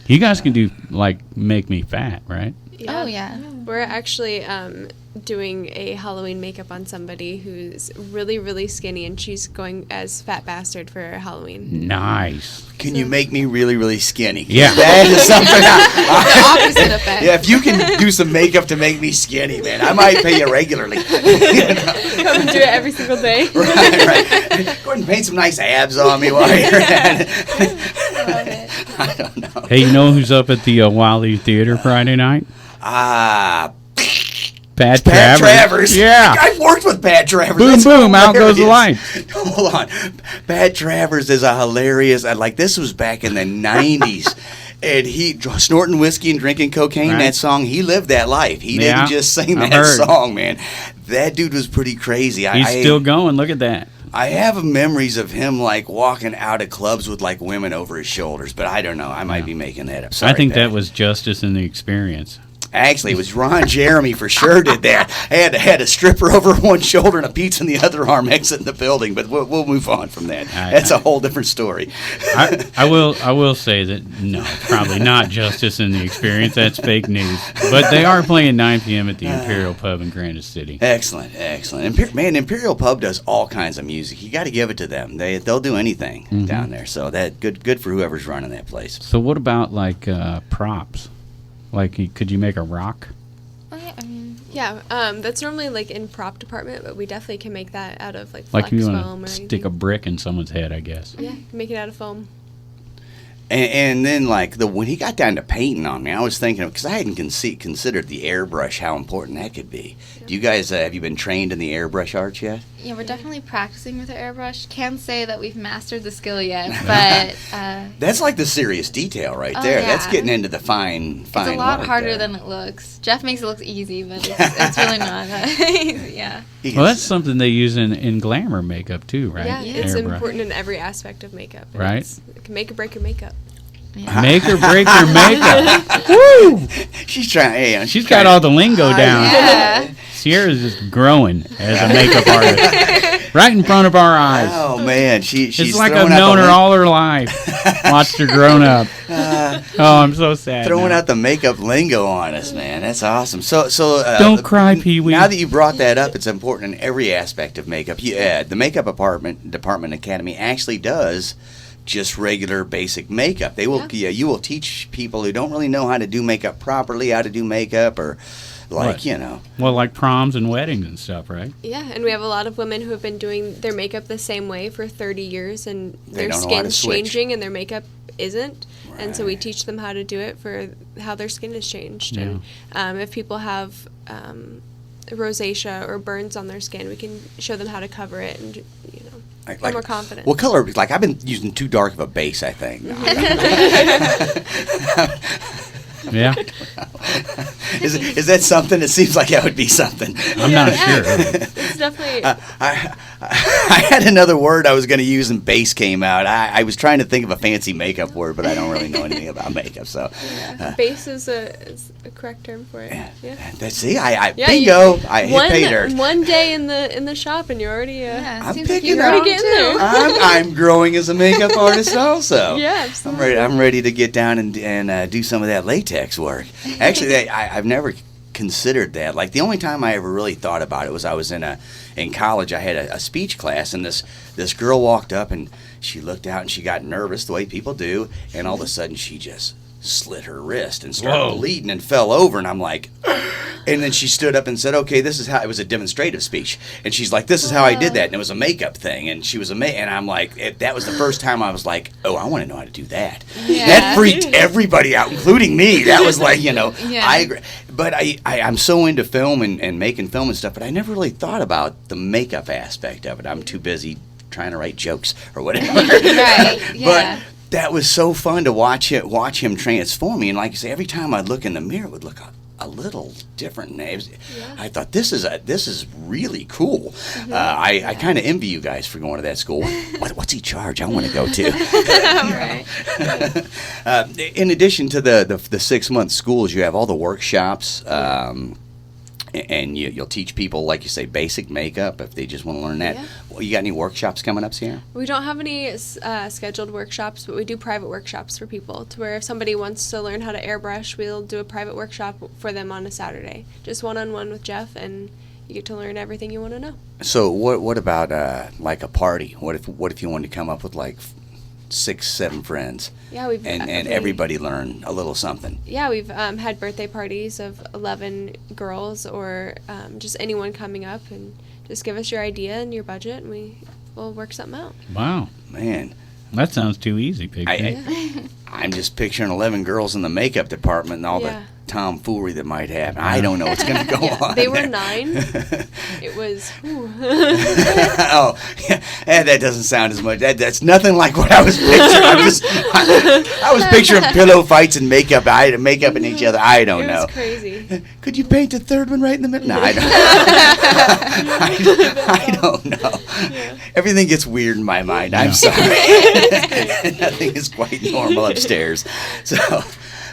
You guys can do like make me fat, right? Yeah. Oh yeah. We're actually doing a Halloween makeup on somebody who's really, really skinny, and she's going as Fat Bastard for Halloween. Nice. Can you make me really, really skinny? Yeah. That is something. Opposite effect. Yeah, if you can do some makeup to make me skinny, man, I might pay you regularly. Come and do it every single day. Right. Go ahead and paint some nice abs on me while you're at it. Love it. I don't know. Hey, you know who's up at the Wally Theater Friday night? Pat Travers. Yeah. I've worked with Pat Travers. Boom, That's boom, out goes the hilarious. light. Hold on. Pat Travers is a hilarious, this was back in the 90s. And he snorting whiskey and drinking cocaine. Right. That song, he lived that life. He Yeah, didn't just sing I've that heard. song, man. That dude was pretty crazy. He's still going. Look at that. I have memories of him walking out of clubs with women over his shoulders, but I don't know. I might be making that up. Sorry, I think Pat. that was Justice in the Experience. Actually, it was Ron Jeremy for sure did that. Had a stripper over one shoulder and a pizza in the other arm exiting the building. But we'll move on from that. That's a whole different story. I will say that no, probably not Justice in the Experience. That's fake news. But they are playing 9 p.m. at the Imperial Pub in Granite City. Excellent. Imperial Pub does all kinds of music. You got to give it to them. They'll do anything down there. So that good for whoever's running that place. So what about props? Could you make a rock? Oh yeah. I mean, Yeah, that's normally in prop department, but we definitely can make that out of flex Like you foam want or to stick anything. a brick in someone's head, I guess. Yeah, make it out of foam. And then, like, when he got down to painting on me, I was thinking, because I hadn't considered the airbrush, how important that could be. Do you guys, have you been trained in the airbrush arts yet? Yeah, we're definitely practicing with the airbrush. Can't say that we've mastered the skill yet, but That's like the serious detail right Oh, there. yeah. That's getting into the fine it's a lot work harder there. than it looks. Jeff makes it look easy, but it's really not. Yeah. He Well, can- that's something they use in glamour makeup too, right? Yeah, it's Airbrush. important in every aspect of makeup. And Right. It can make or break your makeup. Make or break your makeup. Woo! She's trying. Hey, She's got all the lingo down. Yeah. Sierra's just growing as a makeup artist, right in front of our eyes. Oh man, she's It's like throwing I've out known the her lin- all her life. Watched her grown up. Oh, I'm so sad. throwing now. out the makeup lingo on us, man. That's awesome. So Don't cry, Pee-wee. Now that you brought that up, it's important in every aspect of makeup. The makeup department academy actually does just regular basic makeup. They will, you will teach people who don't really know how to do makeup properly how to do makeup, or like What? Well, like proms and weddings and stuff, right? Yeah, and we have a lot of women who have been doing their makeup the same way for 30 years, and They their don't know how to skin's switch. changing and their makeup isn't. And so we Right. teach them how to do it for how their skin has changed. Yeah. And if people have rosacea or burns on their skin, we can show them how to cover it and, feel more confident. What color? Like, I've been using too dark of a base, I think. Yeah. Is that something? It seems like that would be something. I'm not sure. It's definitely... I had another word I was going to use and base came out. I was trying to think of a fancy makeup word, but I don't really know anything about makeup. So base is a correct term for it. Yeah. that's I Yeah, bingo. I hit pay dirt. One day in the shop and you're already Yeah, I'm seems like picking you're up. already getting there. I'm growing as a makeup artist also. Yeah, I'm absolutely. ready to get down and do some of that latex work. Actually, I've never considered that. Like, the only time I ever really thought about it was I was in college. I had a speech class, and this girl walked up and she looked out and she got nervous the way people do, and all of a sudden she just slit her wrist and started Whoa. bleeding and fell over, and I'm like, and then she stood up and said, okay, this is how, it was a demonstrative speech, and she's like, this is how I did that, and it was a makeup thing, and she was and I'm like, that was the first time I was like, oh, I want to know how to do that. Yeah. That freaked everybody out, including me. That was like, Yeah. I agree. But I'm so into film and making film and stuff, but I never really thought about the makeup aspect of it. I'm too busy trying to write jokes or whatever. Right, yeah. But that was so fun to watch him transform me. And like I say, every time I'd look in the mirror, it would look a little different. And I thought, this is really cool. I kind of envy you guys for going to that school. What's he charge? I want to go too. Right. In addition to the 6-month schools, you have all the workshops, and you'll teach people, like you say, basic makeup if they just want to learn that. Yeah. Well, you got any workshops coming up, Sierra? We don't have any scheduled workshops, but we do private workshops for people, to where if somebody wants to learn how to airbrush, we'll do a private workshop for them on a Saturday. Just one-on-one with Jeff, and you get to learn everything you want to know. So what about like a party? What if you wanted to come up with like 6-7 friends Yeah, we've and definitely- everybody learn a little something? Yeah, we've had birthday parties of 11 girls, or just anyone coming up, and just give us your idea and your budget, and we'll work something out. Wow. Man, That sounds too easy, Piggy. I'm just picturing 11 girls in the makeup department and all Yeah. the tomfoolery that might happen. I don't know what's going to go on. They were there. 9. It was... whew. Oh, yeah, that doesn't sound as much. That's nothing like what I was picturing. I was picturing pillow fights and makeup in each other. I don't It know. was crazy. Could you paint a third one right in the middle? No, I don't know. Yeah. Everything gets weird in my mind. I'm sorry. Nothing is quite normal upstairs. So.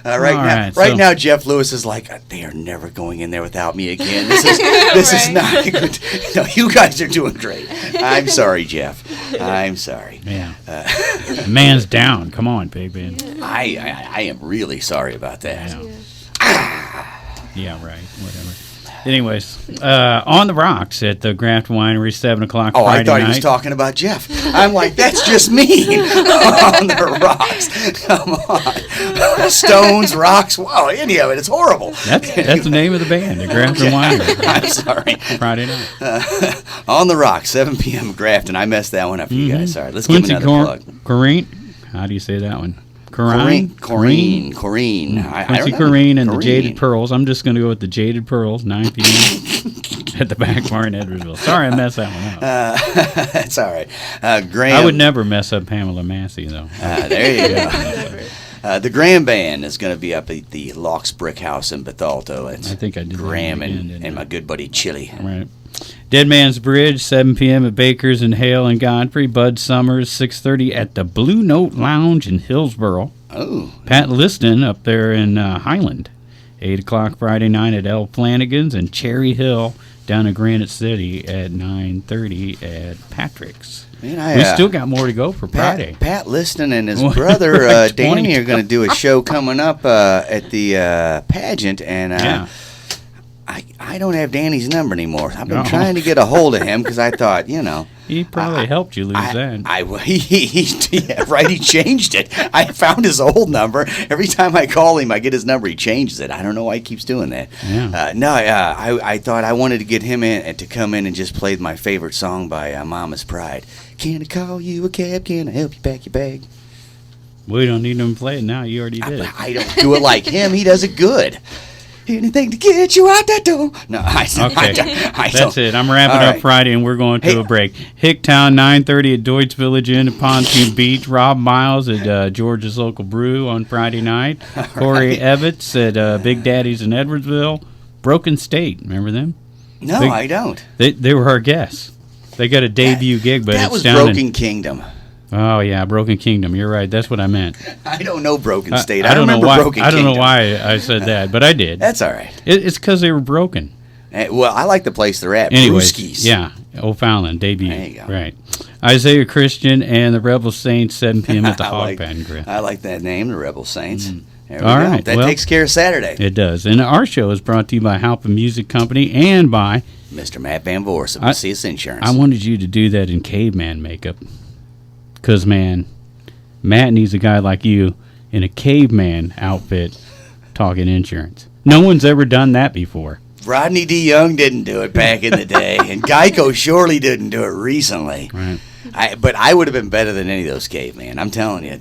Right now, Jeff Lewis is like, they are never going in there without me again. This is not a good. No, you guys are doing great. I'm sorry, Jeff. I'm sorry. Yeah. The man's down. Come on, Pigman. I am really sorry about that. Yeah, right. Whatever. Anyways, on the rocks at the Graft Winery, 7 o'clock Oh, Friday I thought night. he was talking about Jeff. I'm like, that's just me on the rocks. Come on. Stones, rocks, wow, any of it. It's horrible. That's the name of the band, the Graft Winery. I'm sorry. Friday night. On the rocks, 7 p.m. Grafton. I messed that one up for you guys. Sorry. Let's give Quincy him another plug. Granite. How do you say that one? Corrine. Corrine. Quincy Corrine and the Jaded Pearls. I'm just going to go with the Jaded Pearls, 9 p.m. at the back bar in Edwardsville. Sorry I messed that one up. That's all right. Graham. I would never mess up Pamela Massey, though. There you go. The Graham Band is going to be up at the Laux Brickhouse in Bethalto. It's I think I did Graham that again, and my good buddy Chili. Right. Dead Man's Bridge, 7 p.m. at Baker's in Hale and Godfrey. Bud Summers, 6:30 at the Blue Note Lounge in Hillsboro. Oh. Pat Liston up there in Highland. 8 o'clock Friday night at L. Flanagan's. And Cherry Hill down in Granite City at 9:30 at Patrick's. Man, We still got more to go for Friday. Pat Liston and his brother Danny are going to do a show coming up at the pageant, and I don't have Danny's number anymore. I've been trying to get a hold of him because I thought, He probably helped you lose that. He changed it. I found his old number. Every time I call him, I get his number. He changes it. I don't know why he keeps doing that. Yeah. I thought I wanted to get him in to come in and just play my favorite song by Mama's Pride. Can I call you a cab? Can I help you pack your bag? We don't need him to play it now. You already did. I don't do it like him. He does it good. Anything to get you out that door. No, I don't. That's it. I'm wrapping up Friday, and we're going to a break. Hicktown, 9:30 at Deutsch Village Inn at Pontoon Beach. Rob Miles at George's Local Brew on Friday night. Corey Evans at Big Daddy's in Edwardsville. Broken State. Remember them? No, I don't. They were our guests. They got a debut gig, but that it's was down Broken Kingdom. Oh yeah, Broken Kingdom. You're right. That's what I meant. I don't know Broken State. I don't remember know why, Broken Kingdom. I don't know why I said that, but I did. That's all right. It's because they were broken. Well, I like the place they're at. Anyways, Brewskis. yeah, O'Fallon debut. There you go. Right. Isaiah Christian and the Rebel Saints, 7 p.m. at the Hog Pen Grill. I like that name, the Rebel Saints. There we All go. right, That takes care of Saturday. It does. And our show is brought to you by Halpin Music Company and by Mr. Matt Van Voorhis of Macias Insurance. I wanted you to do that in caveman makeup. Because, man, Matt needs a guy like you in a caveman outfit talking insurance. No one's ever done that before. Rodney D. Young didn't do it back in the day, and Geico surely didn't do it recently. Right. But I would have been better than any of those cavemen. I'm telling you.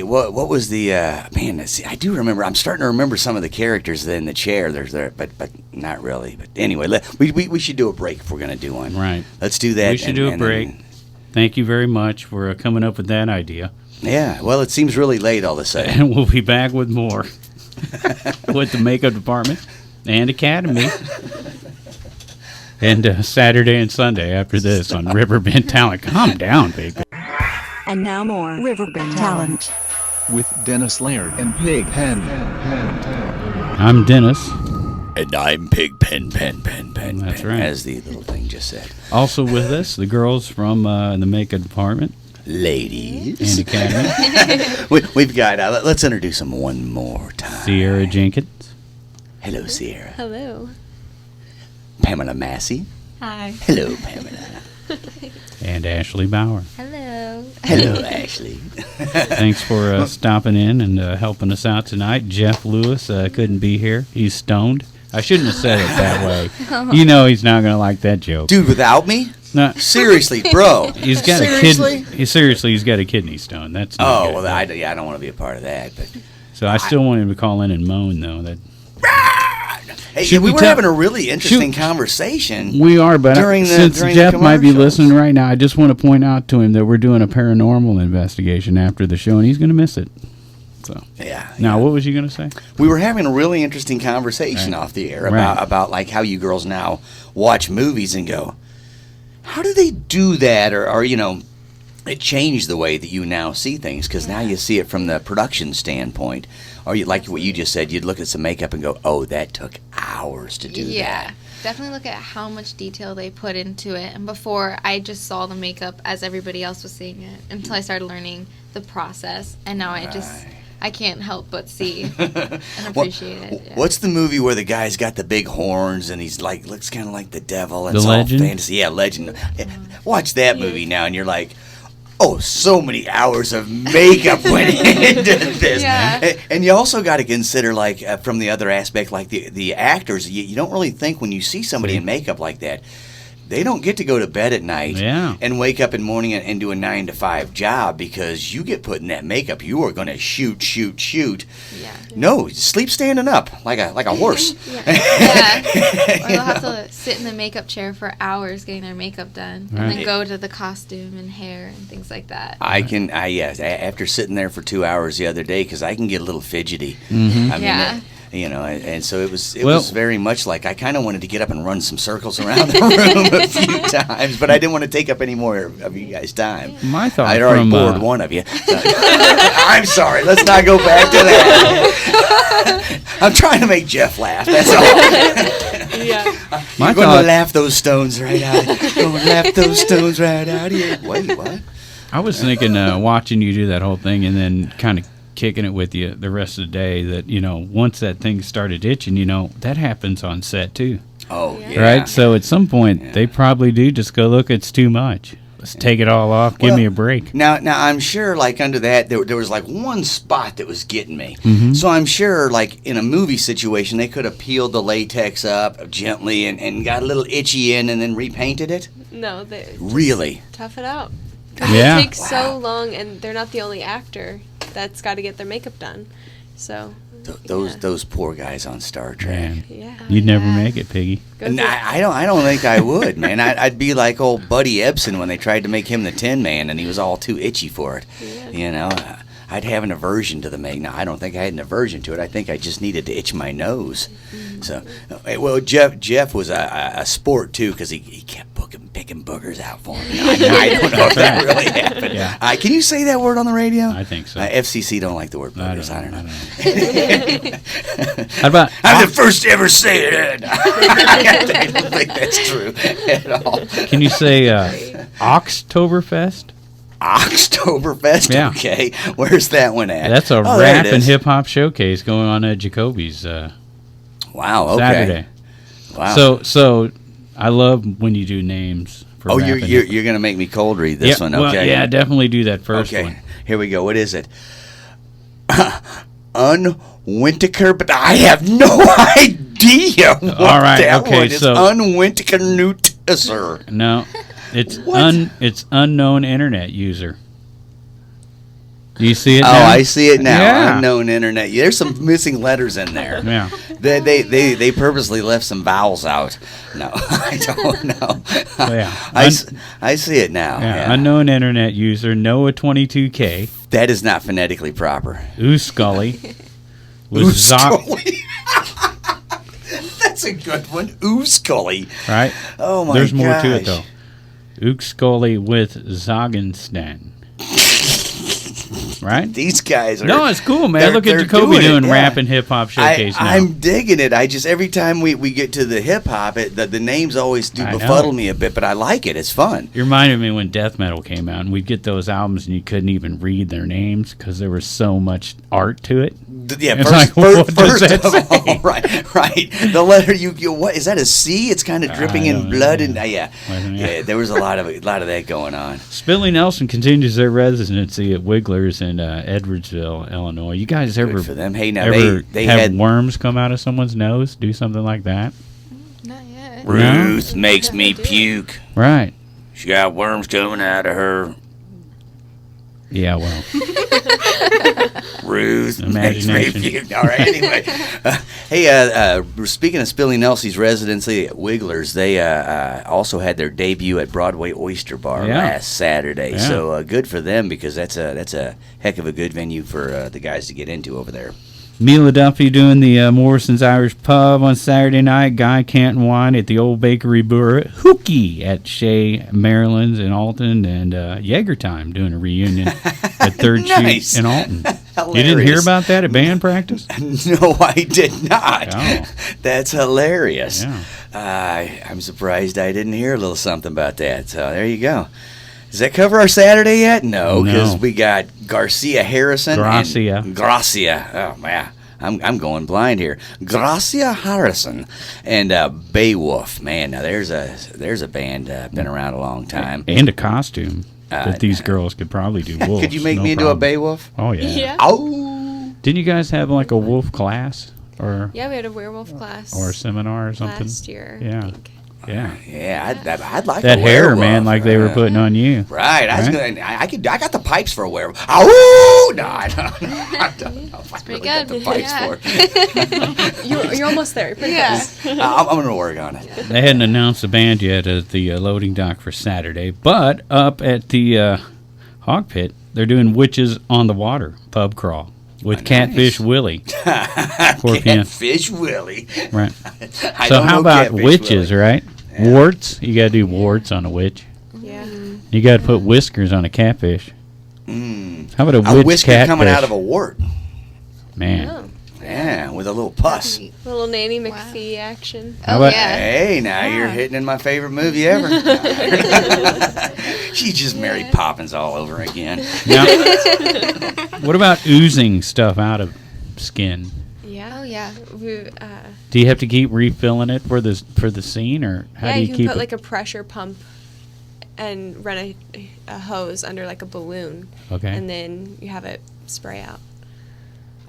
What was the man? See, I do remember. I'm starting to remember some of the characters in the chair. There's there, but not really. But anyway, we should do a break if we're going to do one. Right. Let's do that. We should do a break. Thank you very much for coming up with that idea. Yeah. Well, it seems really late all of a sudden. And we'll be back with more with the makeup department and Academy. And Saturday and Sunday after this on Riverbend Talent. Calm down, baby. And now more Riverbend Talent. With Dennis Laird and Pig Pen. I'm Dennis. And I'm Pig Pen. That's right. As the little thing just said. Also with us, the girls from the makeup department. Ladies. And Academy. We've got, let's introduce them one more time. Sierra Jenkins. Hello, Sierra. Hello. Pamela Massey. Hi. Hello, Pamela. And Ashley Bauer. Hello. Hello, Ashley. Thanks for stopping in and helping us out tonight. Jeff Lewis couldn't be here. He's stoned. I shouldn't have said it that way. You know he's not going to like that joke. Dude, without me? No. Seriously, bro. He's got Seriously? a kidney. Seriously, he's got a kidney stone. That's not good. Well, I don't want to be a part of that. But so I still want him to call in and moan, though. That hey, we were having a really interesting conversation. We are, but since during Jeff the might be commercials. listening right now, I just want to point out to him that we're doing a paranormal investigation after the show, and he's going to miss it. So yeah. Now, what was you going to say? We were having a really interesting conversation off the air about like how you girls now watch movies and go, how do they do that? Or you know, it changed the way that you now see things because now you see it from the production standpoint. Or you, like what you just said, you'd look at some makeup and go, oh, that took hours to do that. Yeah. Definitely look at how much detail they put into it. And before, I just saw the makeup as everybody else was seeing it until I started learning the process. And now I can't help but see and appreciate it. Yeah. What's the movie where the guy's got the big horns and he's like looks kind of like the devil? And The it's Legend? all fantasy. Yeah, Legend. Watch that movie now, and you're like, oh, so many hours of makeup went into this. Yeah. And you also got to consider, like, from the other aspect, like the actors. You don't really think when you see somebody in makeup like that, they don't get to go to bed at night Yeah. and wake up in the morning and do a 9 to 5 job because you get put in that makeup. You are going to shoot. Yeah. No, sleep standing up like a horse. Yeah. Or they'll have to sit in the makeup chair for hours getting their makeup done, and Right. then go to the costume and hair and things like that. After sitting there for 2 hours the other day, because I can get a little fidgety. Mm-hmm. I mean, Yeah. And so it was Well- was very much like I kind of wanted to get up and run some circles around the room a few times, but I didn't want to take up any more of you guys' time. My thought I'd already from bored one of you. I'm sorry. Let's not go back to that. I'm trying to make Jeff laugh. That's all. Yeah. My You're going thought- to laugh those stones right out. Going to laugh those stones right out here. Wait, what? I was thinking, watching you do that whole thing and then kind of kicking it with you the rest of the day, that, once that thing started itching, that happens on set too. Oh, Yeah. yeah. Right? So at some point, they probably do just go, look, it's too much. Let's take it all off. Give me a break. Now I'm sure, like, under that, there was, like, one spot that was getting me. Mm-hmm. So I'm sure, like, in a movie situation, they could have peeled the latex up gently and got a little itchy in and then repainted it. No, they just Really? tough it out. 'Cause Yeah. it takes so long, and they're not the only actor that's got to get their makeup done. So Those poor guys on Star Trek. Man, yeah, you'd never make it, Piggy. Go And through- I don't think I would, man. I'd be like old Buddy Ebsen when they tried to make him the Tin Man, and he was all too itchy for it. Yeah. I'd have an aversion to the make. Now I don't think I had an aversion to it. I think I just needed to itch my nose. So, well, Jeff was a sport too, because he kept picking boogers out for me. I don't know if that really happened. Yeah. Can you say that word on the radio? I think so. FCC don't like the word boogers. I don't know. How about I'm the first to ever say it. I don't think that's true at all. can you say Oxtoberfest? Oktoberfest? Yeah. Okay. Where's that one at? That's a Oh, there rap it and is. hip hop showcase going on at Jacoby's Wow, okay. Saturday. Wow. So I love when you do names for Oh, rap and hip- you're going to make me cold read this Yeah, one, well, okay? yeah, definitely do that first Okay. one. Here we go. What is it? Unwintiker, but I have no idea what All right, that okay, one is. so- Unwintiker. No, it's What? it's unknown internet user. Do you see it Oh, now? I see it now. Yeah. Unknown internet. There's some missing letters in there. Yeah. They purposely left some vowels out. No, I don't know. Oh, yeah. I see it now. Yeah, Yeah. unknown internet user Noah 22K That is not phonetically proper. Scully was Scully. That's a good one. Scully. right. Oh my There's more to it gosh. though. Scully with Zogenstan. Right? These guys are. No, it's cool, man. Look at they're Jacoby doing it, rap and hip hop showcase now. I'm digging it. I just every time we get to the hip hop, the names always do I know. befuddle me a bit, but I like it. It's fun. You reminded me when death metal came out, and we'd get those albums, and you couldn't even read their names because there was so much art to it. Yeah, It's first, like, what first does that of all, say? right. The letter you what is that? A C? It's kind of dripping I in don't blood, know. and yeah. There was a lot of that going on. Spilly Nelson continues their residency at Wiggler's in Edwardsville, Illinois. You guys ever Good for them. Hey, now ever they have had worms come out of someone's nose? Do something like that? Not yet. Ruth makes me puke. Right. She got worms coming out of her. Yeah, well. Ruth makes me Imagination. puke. All right, anyway. Hey, speaking of Spilly Nelsie's residency at Wiggler's, they also had their debut at Broadway Oyster Bar Yeah. last Saturday. Yeah. So good for them because that's a heck of a good venue for the guys to get into over there. Mila Duffy doing the Morrison's Irish Pub on Saturday night. Guy Canton Wine at the Old Bakery Brewery. Hookie at Chez, Maryland's in Alton. And Jaeger Time doing a reunion at Third Nice. Shoot in Alton. You didn't hear about that at band practice? No, I did not. Oh. That's hilarious. Yeah. I'm surprised I didn't hear a little something about that. So there you go. Does that cover our Saturday yet? No, because No. we got Garcia Harrison. Gracia. And Gracia. Oh, man. I'm going blind here. Gracia Harrison and Beowulf. Man, now there's a band been around a long time. And a costume that these girls could probably do wolves. Could you make no me into problem. a Beowulf? Oh, yeah. Yeah. Oh. Didn't you guys have like a wolf class? Or Yeah, we had a werewolf class or a seminar or something? last year. Yeah. I think. Yeah. Yeah, I'd like That a hair, werewolf. man, like they were putting on you. Right, I was Right? good. I got the pipes for a werewolf. Oh no, I don't know if I really got the good. pipes Yeah. for it. You're almost there. Pretty close. I'm gonna work on it. They hadn't announced the band yet at the loading dock for Saturday, but up at the Hog Pit, they're doing Witches on the Water pub crawl with Catfish Willie. 4 p.m. Catfish Willie. Right. I So don't how know about Catfish witches, Willie. right? Warts. You got to do warts on a witch. Yeah. You got to put whiskers on a catfish. How about a A witch whisker catfish? coming out of a wart. Man. Oh. Yeah, with a little pus. A little Nanny McPhee action. How Oh, about- yeah. Hey, now you're hitting in my favorite movie ever. She's just Mary Poppins all over again. Now, what about oozing stuff out of skin? Yeah. Oh, yeah. Do you have to keep refilling it for the scene, or how Yeah, do you you can keep put it? like a pressure pump and run a hose under like a balloon. Okay. And then you have it spray out.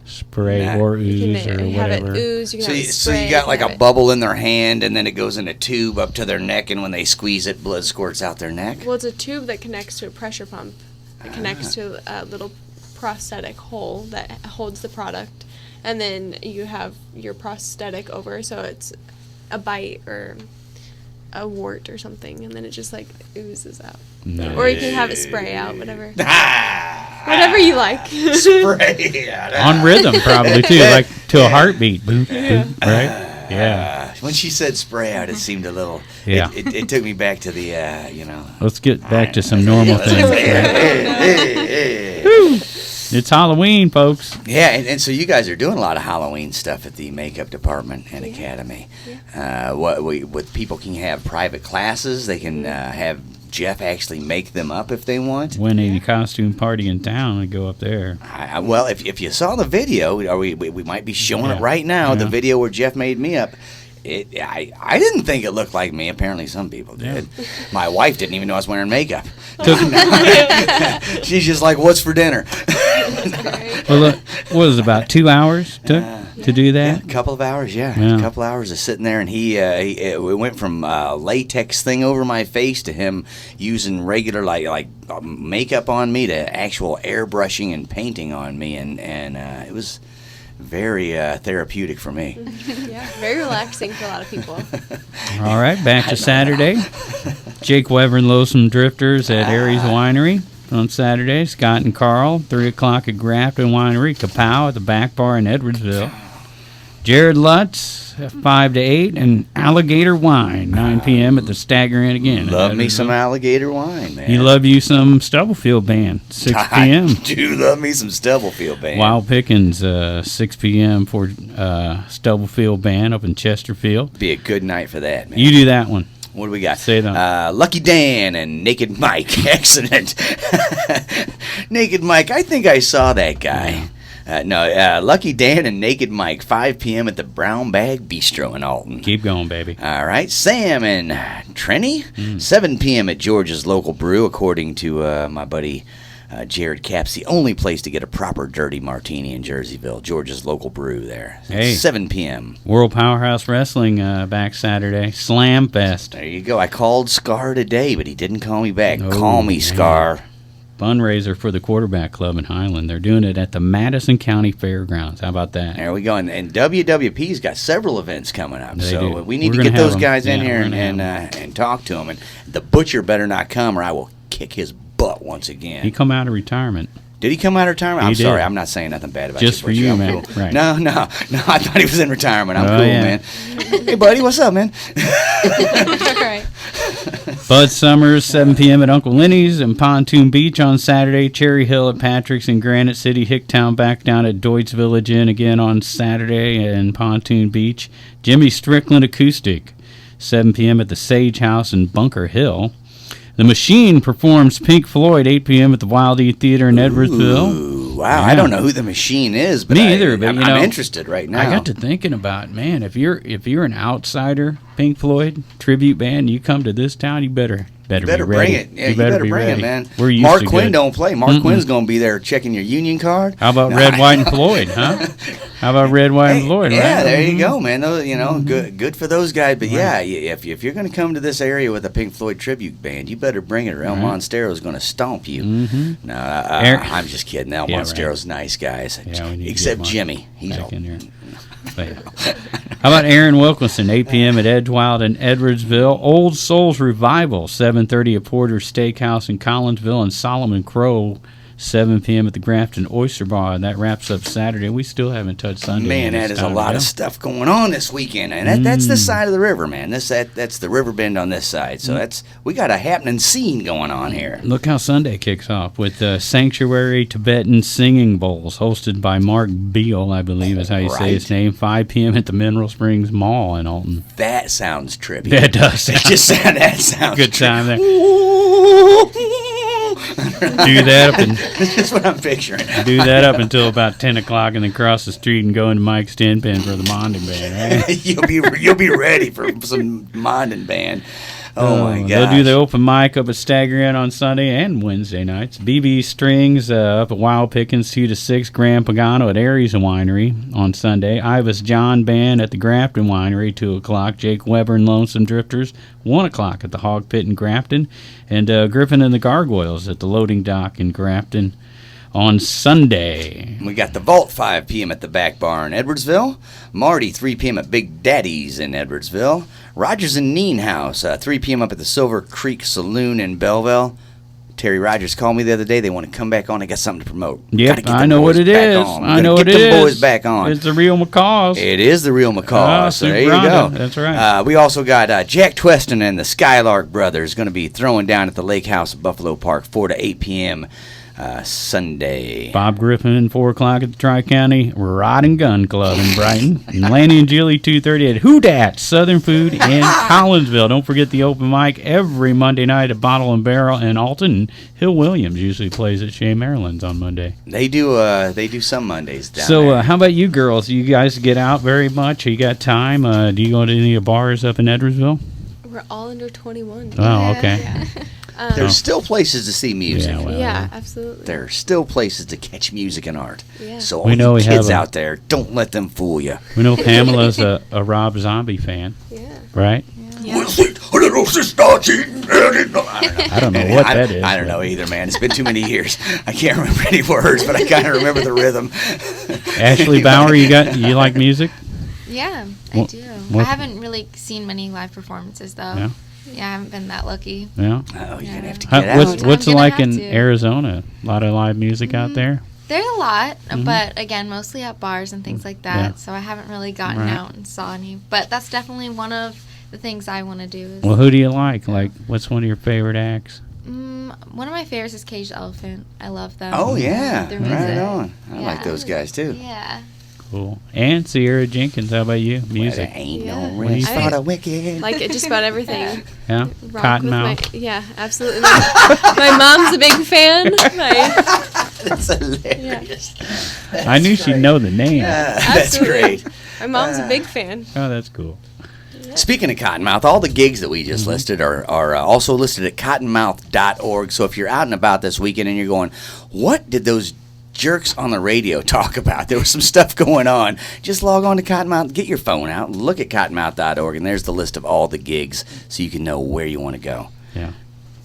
Spray Nah. or You ooze can or have it whatever? ooze. You can So have you, it so spray. you got like can a have it- bubble in their hand, and then it goes in a tube up to their neck, and when they squeeze it, blood squirts out their neck. Well, it's a tube that connects to a pressure pump. It connects to a little prosthetic hole that holds the product, and then you have your prosthetic over, so it's a bite or a wart or something, and then it just like oozes out. No. Or you can have it spray out, whatever. Whatever you like. Spray out. On rhythm, probably too, like to a heartbeat. Boop, boop, right? Yeah. When she said spray out, it seemed a little. Yeah. It took me back to the, Let's get back to some normal things. It's Halloween, folks. Yeah, and so you guys are doing a lot of Halloween stuff at the makeup department and academy. What people can have private classes. They can have Jeff actually make them up if they want. When a costume party in town, and go up there. Well, if you saw the video, or we might be showing it Yeah. right now. The Yeah. video where Jeff made me up. I didn't think it looked like me. Apparently, some people did. My wife didn't even know I was wearing makeup. She's just like, "What's for dinner?" Well, look, what was it, about 2 hours took to do that? A couple of hours, Yeah. a couple hours of sitting there, and he went from latex thing over my face to him using regular like makeup on me to actual airbrushing and painting on me, and it was very therapeutic for me. Yeah, very relaxing for a lot of people. All right, back to Saturday. Jake Weber and Lonesome Drifters at Aries Winery on Saturday. Scott and Carl, 3 o'clock at Grafton Winery. Kapow at the Back Bar in Edwardsville. Jared Lutz, 5 to 8. And Alligator Wine, 9 p.m. at the Stagger Inn again. Love me some alligator wine, man. You love you some Stubblefield Band, 6 p.m. I do love me some Stubblefield band. Wild Pickens, 6 p.m. for Stubblefield Band up in Chesterfield. Be a good night for that, man. You do that one. What do we got? Say that. Lucky Dan and Naked Mike. Excellent. Naked Mike, I think I saw that guy. Lucky Dan and Naked Mike, 5 p.m. at the Brown Bag Bistro in Alton. Keep going, baby. All right. Sam and Trenny, 7 p.m. at George's Local Brew, according to my buddy Jared Capps. The only place to get a proper dirty martini in Jerseyville. George's Local Brew there. Hey. 7 p.m. World Powerhouse Wrestling back Saturday. Slam Fest. There you go. I called Scar today, but he didn't call me back. Oh, Call me, man. Scar. Fundraiser for the Quarterback Club in Highland. They're doing it at the Madison County Fairgrounds. How about that? There we go. And WWP's got several events coming up. They So do. we need We're to get gonna have those them. guys in Yeah, here we're gonna and talk to them. And the Butcher better not come, or I will kick his butt once again. He come out of retirement. Did he come out of retirement? He I'm did. sorry. I'm not saying nothing bad about Just you, for Butcher. you, I'm man. cool. Right. No. I thought he was in retirement. I'm Oh, cool, yeah. man. Hey, buddy. What's up, man? Right. Bud Summers, 7 p.m. at Uncle Lenny's and Pontoon Beach on Saturday. Cherry Hill at Patrick's in Granite City. Hicktown back down at Deutz Village Inn again on Saturday and Pontoon Beach. Jimmy Strickland Acoustic, 7 p.m. at the Sage House in Bunker Hill. The Machine performs Pink Floyd, 8 p.m. at the Wild E Theater in Edwardsville. Ooh, wow. Yeah. I don't know who the Machine is, but Me either, but, I'm, you know, I'm interested right now. I got to thinking about, man, if you're an outsider Pink Floyd tribute band, you come to this town, you better better You better be ready. bring it. Yeah, you better better be bring ready. it, man. We're used Mark to Quinn good. don't play. Mark Quinn's going to be there checking your union card. How about Red, White, and Floyd, huh? How about Red, White, and Floyd? Yeah, right? there you go, man. Those, good for those guys. But yeah, if you're going to come to this area with a Pink Floyd tribute band, you better bring it, or El Monstero's going to stomp you. No, I'm just kidding. El Monstero's nice guys, except Jimmy. He's all in here. How about Aaron Wilkinson, 8 p.m. at Edgewild in Edwardsville. Old Souls Revival, 7:30 at Porter's Steakhouse in Collinsville. And Solomon Crow, 7 p.m. at the Grafton Oyster Bar. And that wraps up Saturday. We still haven't touched Sunday. Man, that is a lot of stuff going on this weekend. And that's this side of the river, man. That's the river bend on this side. So we got a happening scene going on here. Look how Sunday kicks off with Sanctuary Tibetan Singing Bowls, hosted by Mark Beal, I believe is how you say his name, 5 p.m. at the Mineral Springs Mall in Alton. That sounds trippy. Yeah, it does. That sounds good time there. Do that up and that's just what I'm picturing. Do that up until about 10 o'clock, and then cross the street and go into Mike's Tin Pen for the Mondin Band. Right? you'll be ready for some Mondin Band. Oh my God! They'll do the open mic up at Stagger Inn on Sunday and Wednesday nights. BB Strings up at Wild Pickens 2 to 6. Grand Pagano at Aries Winery on Sunday. Ivis John Band at the Grafton Winery 2 o'clock. Jake Weber and Lonesome Drifters 1 o'clock at the Hog Pit in Grafton, and Griffin and the Gargoyles at the Loading Dock in Grafton on Sunday. We got the Vault 5 p.m. at the Back Bar in Edwardsville. Marty 3 p.m. at Big Daddy's in Edwardsville. Rogers and Neen House 3 p.m. up at the Silver Creek Saloon in Belleville. Terry Rogers called me the other day. They want to come back on. They got something to promote. Yep, I know what it is. I know what it is. Get the boys back on. It's the real Macaws. It is the real Macaws. So there you go. That's right. We also got Jack Tweston and the Skylark Brothers going to be throwing down at the Lake House at Buffalo Park 4 to 8 p.m. Sunday. Bob Griffin, 4 o'clock at the Tri-County Rod and Gun Club in Brighton. And Lanny and Julie, 2:30 at Hoodat Southern Food in Collinsville. Don't forget the open mic every Monday night at Bottle and Barrel in Alton. Hill Williams usually plays at Chez, Maryland's on Monday. They do some Mondays down there. So how about you girls? Do you guys get out very much? You got time? Do you go to any of the bars up in Edwardsville? We're all under 21. Oh, okay. Yeah. There's still places to see music. Yeah, absolutely. There are still places to catch music and art. Yeah. So all you kids out there, don't let them fool you. We know Pamela's a Rob Zombie fan. Yeah. Right? Yeah. I don't know what that is. I don't know either, man. It's been too many years. I can't remember any words, but I kind of remember the rhythm. Ashley Bauer, you like music? Yeah, I do. I haven't really seen many live performances, though. Yeah, I haven't been that lucky. Yeah. Oh, you're going to have to get out. What's it like in Arizona? A lot of live music out there? There's a lot, but again, mostly at bars and things like that. So I haven't really gotten out and saw any. But that's definitely one of the things I want to do. Well, who do you like? Like, what's one of your favorite acts? One of my favorites is Cage the Elephant. I love them. Oh, yeah. Their music. Right on. I like those guys, too. Yeah. Cool. And Sierra Jenkins, how about you? Music. Well, ain't no rest for the wicked. Like just about everything. Yeah. Cottonmouth. Yeah, absolutely. My mom's a big fan. That's hilarious. I knew she'd know the name. That's great. My mom's a big fan. Oh, that's cool. Speaking of Cottonmouth, all the gigs that we just listed are also listed at cottonmouth.org. So if you're out and about this weekend and you're going, what did those jerks on the radio talk about? There was some stuff going on. Just log on to Cottonmouth, get your phone out, look at cottonmouth.org, and there's the list of all the gigs so you can know where you want to go. Yeah,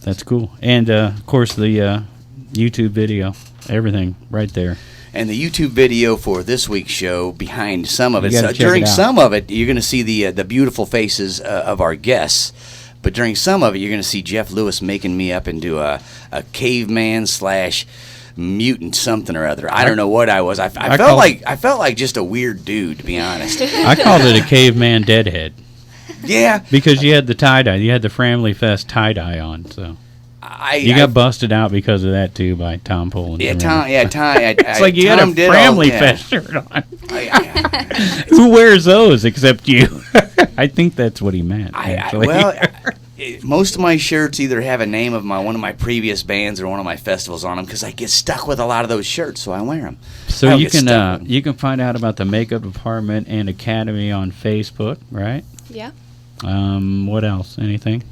that's cool. And, of course, the YouTube video, everything right there. And the YouTube video for this week's show, behind some of it, during some of it, you're going to see the beautiful faces of our guests. But during some of it, you're going to see Jeff Lewis making me up into a caveman / mutant something or other. I don't know what I was. I felt like just a weird dude, to be honest. I called it a caveman deadhead. Yeah, because you had the tie dye. You had the Framley Fest tie dye on, so you got busted out because of that too by Tom Poland. Yeah, Tom. It's like you had a Framley Fest shirt on. Who wears those except you? I think that's what he meant. Most of my shirts either have a name of one of my previous bands or one of my festivals on them because I get stuck with a lot of those shirts, so I wear them. So you can find out about the Makeup Department and Academy on Facebook, right? Yeah. What else? Anything?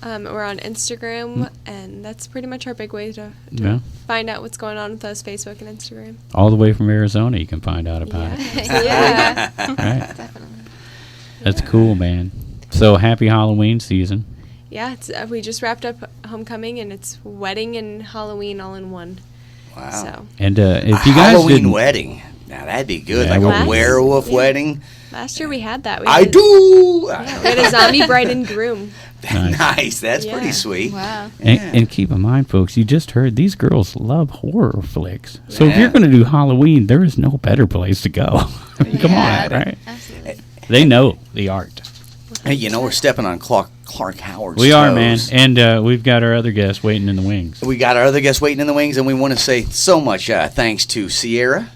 We're on Instagram, and that's pretty much our big way to Yeah. find out what's going on with us, Facebook and Instagram. All the way from Arizona, you can find out about it. Yeah, Right. definitely. That's cool, man. So happy Halloween season. Yeah, it's, we just wrapped up homecoming, and it's wedding and Halloween all in one. Wow. So And if you guys Halloween didn't, wedding. Now that'd be good, Yeah, like what a we- werewolf wedding. last year we had that. We I did- do. Yeah, we had a zombie bride and groom. Nice. Nice. That's Yeah. pretty sweet. Wow. and keep in mind, folks, you just heard these girls love horror flicks. So if Yeah. you're going to do Halloween, there is no better place to go. Come Yeah. on, right? Absolutely. They know the art. Hey, you know we're stepping on Clark Howard's We are, man. toes. And we've got our other guests waiting in the wings. We got our other guests waiting in the wings, and we want to say so much thanks to Sierra,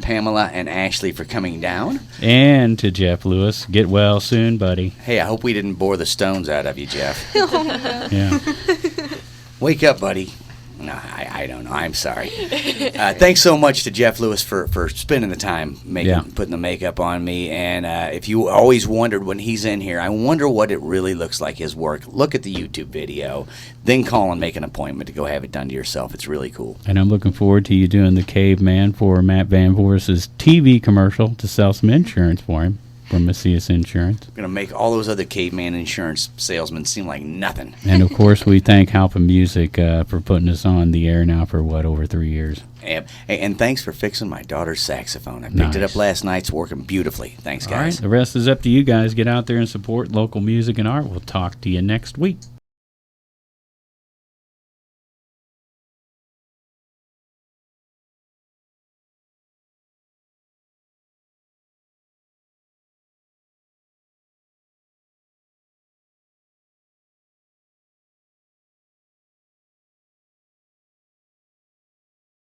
Pamela, and Ashley for coming down. And to Jeff Lewis. Get well soon, buddy. Hey, I hope we didn't bore the stones out of you, Jeff. Yeah. Wake up, buddy. No, I don't know. I'm sorry. Thanks so much to Jeff Lewis for spending the time putting the makeup on me. And if you always wondered when he's in here, I wonder what it really looks like, his work. Look at the YouTube video, then call and make an appointment to go have it done to yourself. It's really cool. And I'm looking forward to you doing the caveman for Matt Van Voorhis's TV commercial to sell some insurance for him from Macias Insurance. I'm going to make all those other caveman insurance salesmen seem like nothing. And of course, we thank Halpin Music for putting us on the air now for over 3 years. And thanks for fixing my daughter's saxophone. I picked it Nice. up last night. It's working beautifully. Thanks, All right, guys. the rest is up to you guys. Get out there and support local music and art. We'll talk to you next week.